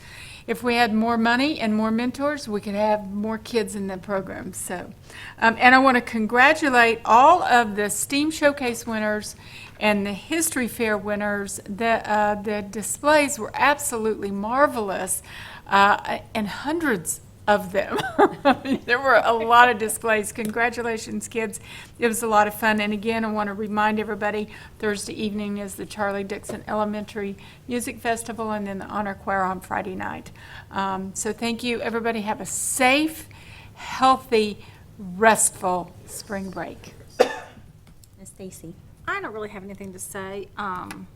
if we had more money and more mentors, we could have more kids in the program. So, and I want to congratulate all of the STEAM Showcase winners and the History Fair winners. The displays were absolutely marvelous, and hundreds of them. There were a lot of displays. Congratulations, kids. It was a lot of fun. And again, I want to remind everybody, Thursday evening is the Charlie Dixon Elementary Music Festival, and then the Honor Choir on Friday night. So thank you, everybody. Have a safe, healthy, restful spring break. Ms. Stacy. I don't really have anything to say. I'm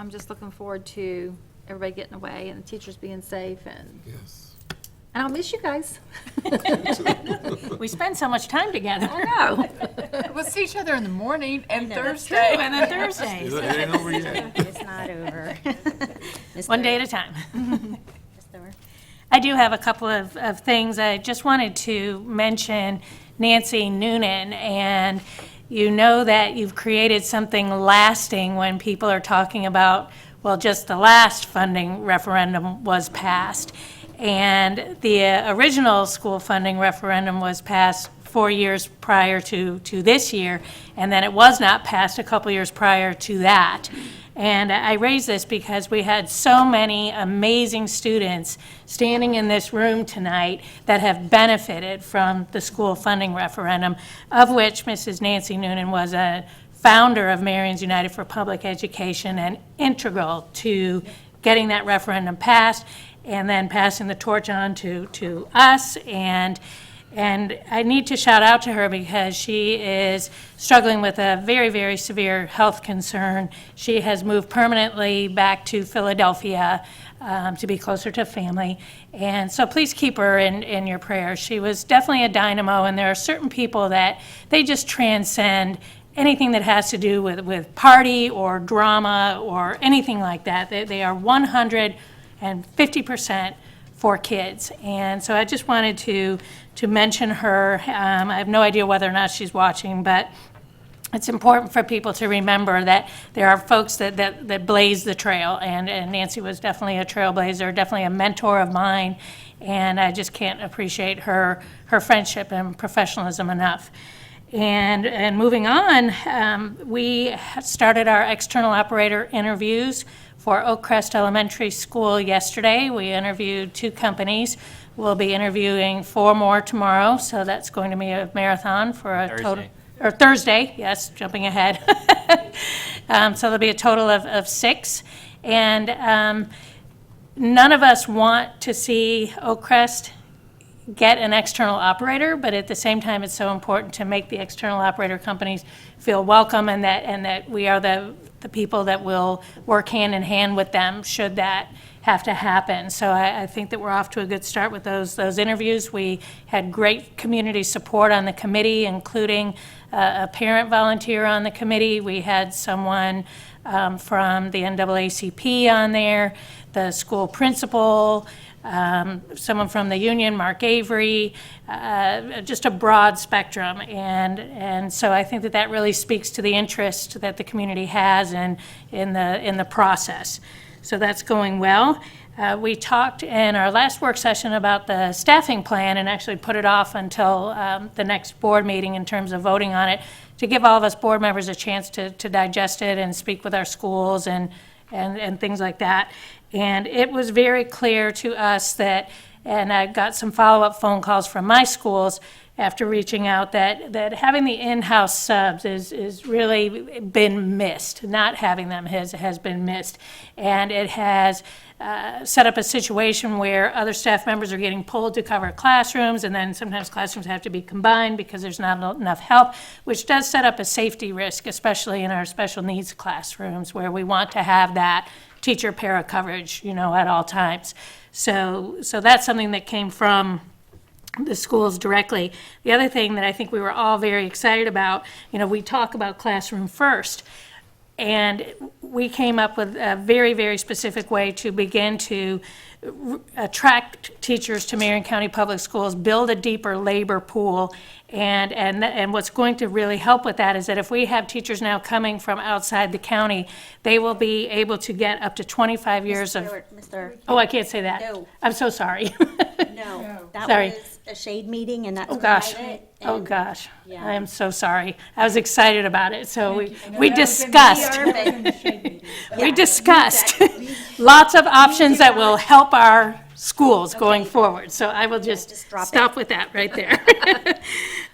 just looking forward to everybody getting away and the teachers being safe, and and I'll miss you guys. We spend so much time together. I know. We'll see each other in the morning and That's Thursday. true, and then Thursdays. It ain't over yet. It's not over. One day at a time. I do have a couple of things. I just wanted to mention Nancy Noonan, and you know that you've created something lasting when people are talking about, well, just the last funding referendum was passed. And the original school funding referendum was passed 4 years prior to this year, and then it was not passed a couple years prior to that. And I raise this because we had so many amazing students standing in this room tonight that have benefited from the school funding referendum, of which Mrs. Nancy Noonan was a founder of Marion's United for Public Education and integral to getting that referendum passed and then passing the torch on to us. And I need to shout out to her because she is struggling with a very, very severe health concern. She has moved permanently back to Philadelphia to be closer to family. And so please keep her in your prayers. She was definitely a dynamo, and there are certain people that they just transcend anything that has to do with party or drama or anything like that. They are 150% for kids. And so I just wanted to mention her. I have no idea whether or not she's watching, but it's important for people to remember that there are folks that blaze the trail, and Nancy was definitely a trailblazer, definitely a mentor of mine, and I just can't appreciate her friendship and professionalism enough. And moving on, we started our external operator interviews for Oakcrest Elementary School yesterday. We interviewed 2 companies. We'll be interviewing 4 more tomorrow, so that's going to be a marathon for a total. Or Thursday, yes, jumping ahead. So there'll be a total of 6. And none of us want to see Oakcrest get an external operator, but at the same time, it's so important to make the external operator companies feel welcome, and that we are the people that will work hand in hand with them should that have to happen. So I think that we're off to a good start with those interviews. We had great community support on the committee, including a parent volunteer on the committee. We had someone from the NAACP on there, the school principal, someone from the union, Mark Avery, just a broad spectrum. And so I think that really speaks to the interest that the community has in the process. So that's going well. We talked in our last work session about the staffing plan and actually put it off until the next board meeting in terms of voting on it, to give all of us board members a chance to digest it and speak with our schools and things like that. And it was very clear to us that, and I got some follow-up phone calls from my schools after reaching out, that having the in-house subs is really been missed. Not having them has been missed. And it has set up a situation where other staff members are getting pulled to cover classrooms, and then sometimes classrooms have to be combined because there's not enough help, which does set up a safety risk, especially in our special needs classrooms where we want to have that teacher para coverage, at all times. So that's something that came from the schools directly. The other thing that I think we were all very excited about, we talk about classroom first. And we came up with a very, very specific way to begin to attract teachers to Marion County Public Schools, build a deeper labor pool. And what's going to really help with that is that if we have teachers now coming from outside the county, they will be able to get up to 25 years of. Mr. Oh, I can't say that. No. I'm so sorry. No, that Sorry. was a shade meeting, and that's Oh, gosh. private. Oh, and- gosh. Yeah. I am so sorry. I was excited about it, so we discussed. We discussed lots of options that will help our schools going forward. So I will just stop with that right there.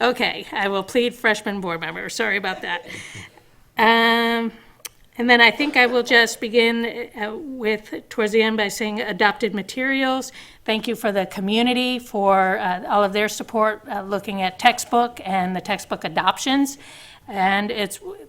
Okay, I will plead freshman board member. Sorry about that. And then I think I will just begin towards the end by saying adopted materials. Thank you for the community for all of their support looking at textbook and the textbook adoptions. And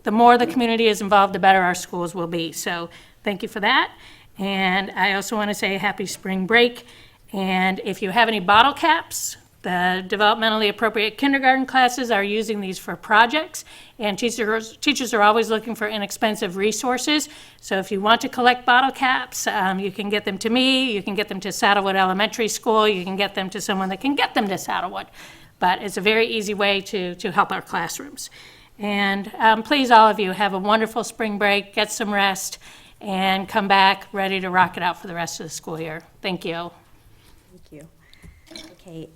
the more the community is involved, the better our schools will be. So thank you for that. And I also want to say happy spring break. And if you have any bottle caps, the developmentally appropriate kindergarten classes are using these for projects, and teachers are always looking for inexpensive resources. So if you want to collect bottle caps, you can get them to me, you can get them to Saddlewood Elementary School, you can get them to someone that can get them to Saddlewood. But it's a very easy way to help our classrooms. And please, all of you, have a wonderful spring break, get some rest, and come back ready to rock it out for the rest of the school year. Thank you. Thank you. Okay,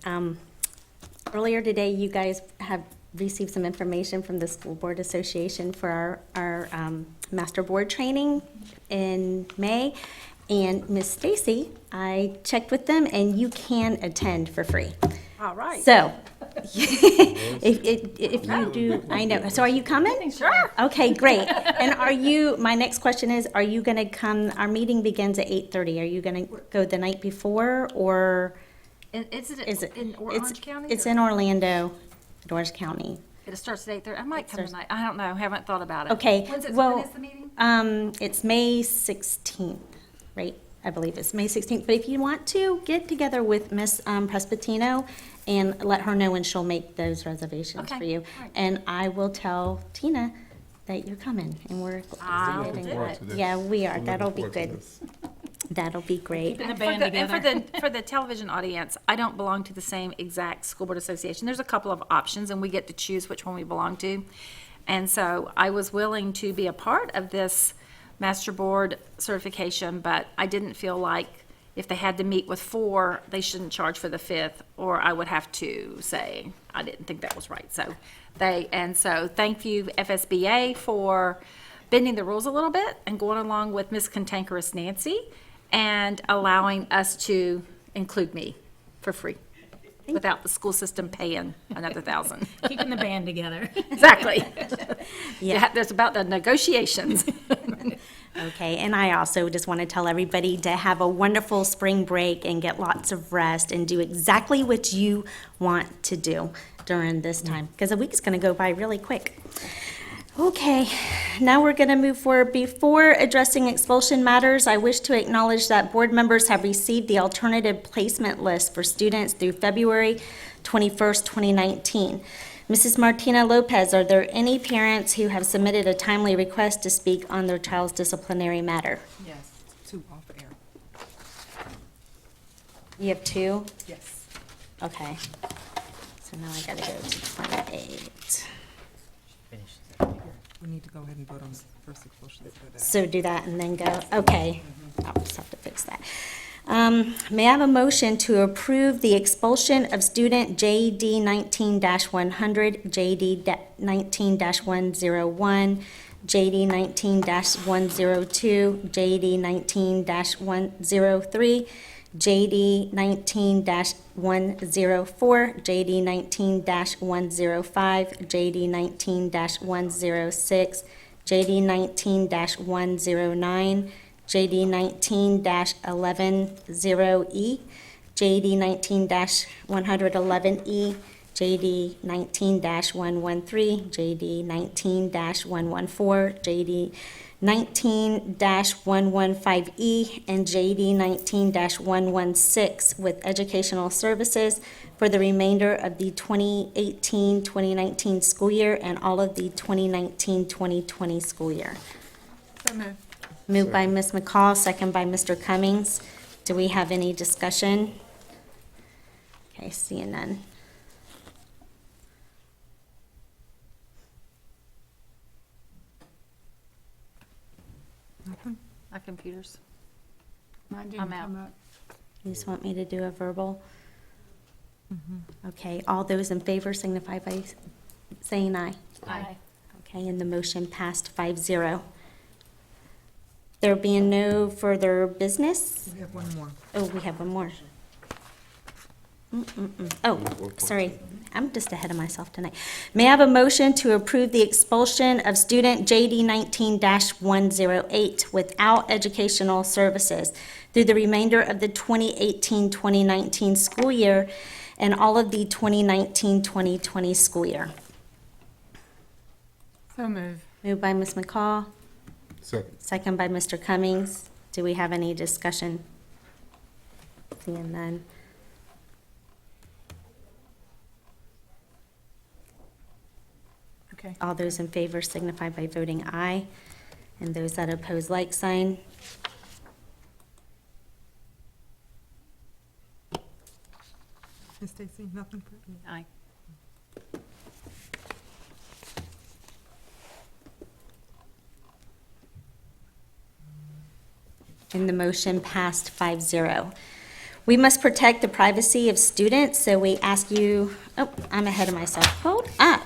earlier today, you guys have received some information from the School Board Association for our Master Board training in May. And Miss Stacy, I checked with them, and you can attend for free. All right. So, if you do, I know, so are you coming? Sure. Okay, great. And my next question is, are you gonna come, our meeting begins at 8:30, are you gonna go the night before, or? Is it in It's- Orange County? It's or- in Orlando, Orange County. It starts at 8:30. I might come tonight. I don't know. Haven't thought about it. Okay, When well, is the meeting? It's May 16th, right? I believe it's May 16th. But if you want to, get together with Miss Prespatino and let her know, and she'll make those reservations Okay, for you. all right. And I will tell Tina that you're coming, and we're I'll getting do that. it. Yeah, we are. I'm That'll looking be forward to good. this. That'll be great. Keeping the And band together. for the television audience, I don't belong to the same exact school board association. There's a couple of options, and we get to choose which one we belong to. And so I was willing to be a part of this master board certification, but I didn't feel like if they had to meet with 4, they shouldn't charge for the 5th, or I would have to say, I didn't think that was right. So thank you, FSBA, for bending the rules a little bit and going along with Miss Cantankerous Nancy and allowing us to include me for free without the school system paying another $1,000. Keeping the band together. Exactly. Yeah. Yeah, there's about the negotiations. Okay, and I also just want to tell everybody to have a wonderful spring break and get lots of rest and do exactly what you want to do during this time, because a week is going to go by really quick. Okay, now we're going to move forward. Before addressing expulsion matters, I wish to acknowledge that board members have received the alternative placement list for students through February 21st, 2019. Mrs. Martina Lopez, are there any parents who have submitted a timely request to speak on their child's disciplinary matter? Yes, 2 off air. You have 2? Yes. Okay. So now I gotta go to 28. We need to go ahead and vote on the first expulsion. So do that and then go, okay. I'll just have to fix that. May I have a motion to approve the expulsion of student JD 19-100, JD 19-101, JD 19-102, JD 19-103, JD 19-104, JD 19-105, JD 19-106, JD 19-109, JD 19-110E, JD 19-111E, JD 19-113, JD 19-114, JD 19-115E, and JD 19-116 with educational services for the remainder of the 2018-2019 school year and all of the 2019-2020 school year. So moved. Moved by Ms. McCall, second by Mr. Cummings. Do we have any discussion? Okay, seeing none. My computers. Mine didn't I'm out. come up. You just want me to do a verbal? Okay, all those in favor signify by saying aye. Aye. Okay, and the motion passed 5-0. There being no further business? We have one more. Oh, we have one more. Oh, sorry, I'm just ahead of myself tonight. May I have a motion to approve the expulsion of student JD 19-108 without educational services through the remainder of the 2018-2019 school year and all of the 2019-2020 school year? So moved. Moved by Ms. McCall, Second. second by Mr. Cummings. Do we have any discussion? Seeing none. Okay. All those in favor signify by voting aye, and those that oppose, like sign. Ms. Stacy, nothing for you? Aye. And the motion passed 5-0. We must protect the privacy of students, so we ask you, oh, I'm ahead of myself. Hold up.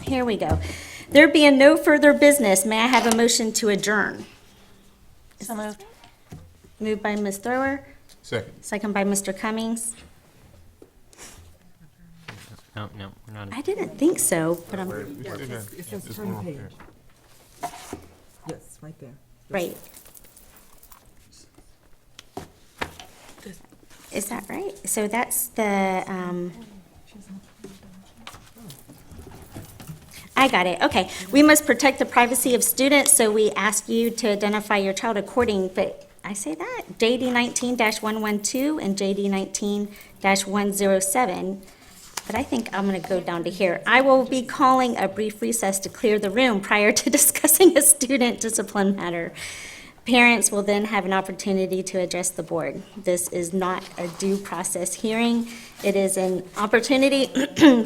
Here we go. There being no further business, may I have a motion to adjourn? So moved. Moved by Ms. Thrower, Second. second by Mr. Cummings. No, we're not. I didn't think so, but I'm, It says turn the page. Yes, right there. right. Is that right? So that's the, I got it, okay. We must protect the privacy of students, so we ask you to identify your child according, but I say that, JD 19-112 and JD 19-107. But I think I'm gonna go down to here. I will be calling a brief recess to clear the room prior to discussing a student discipline matter. Parents will then have an opportunity to address the board. This is not a due process hearing. It is an opportunity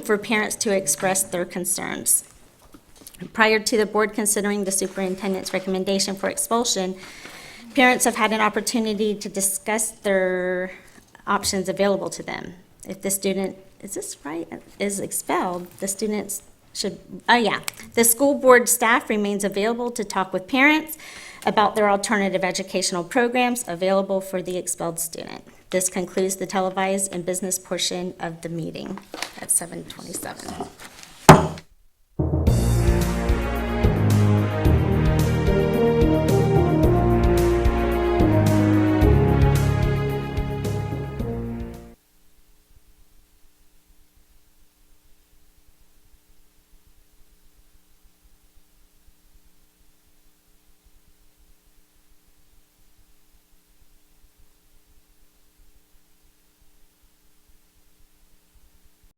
for parents to express their concerns. Prior to the board considering the superintendent's recommendation for expulsion, parents have had an opportunity to discuss their options available to them. If the student, is this right, is expelled, the students should, the school board staff remains available to talk with parents about their alternative educational programs available for the expelled student. This concludes the televised and business portion of the meeting at 7:27.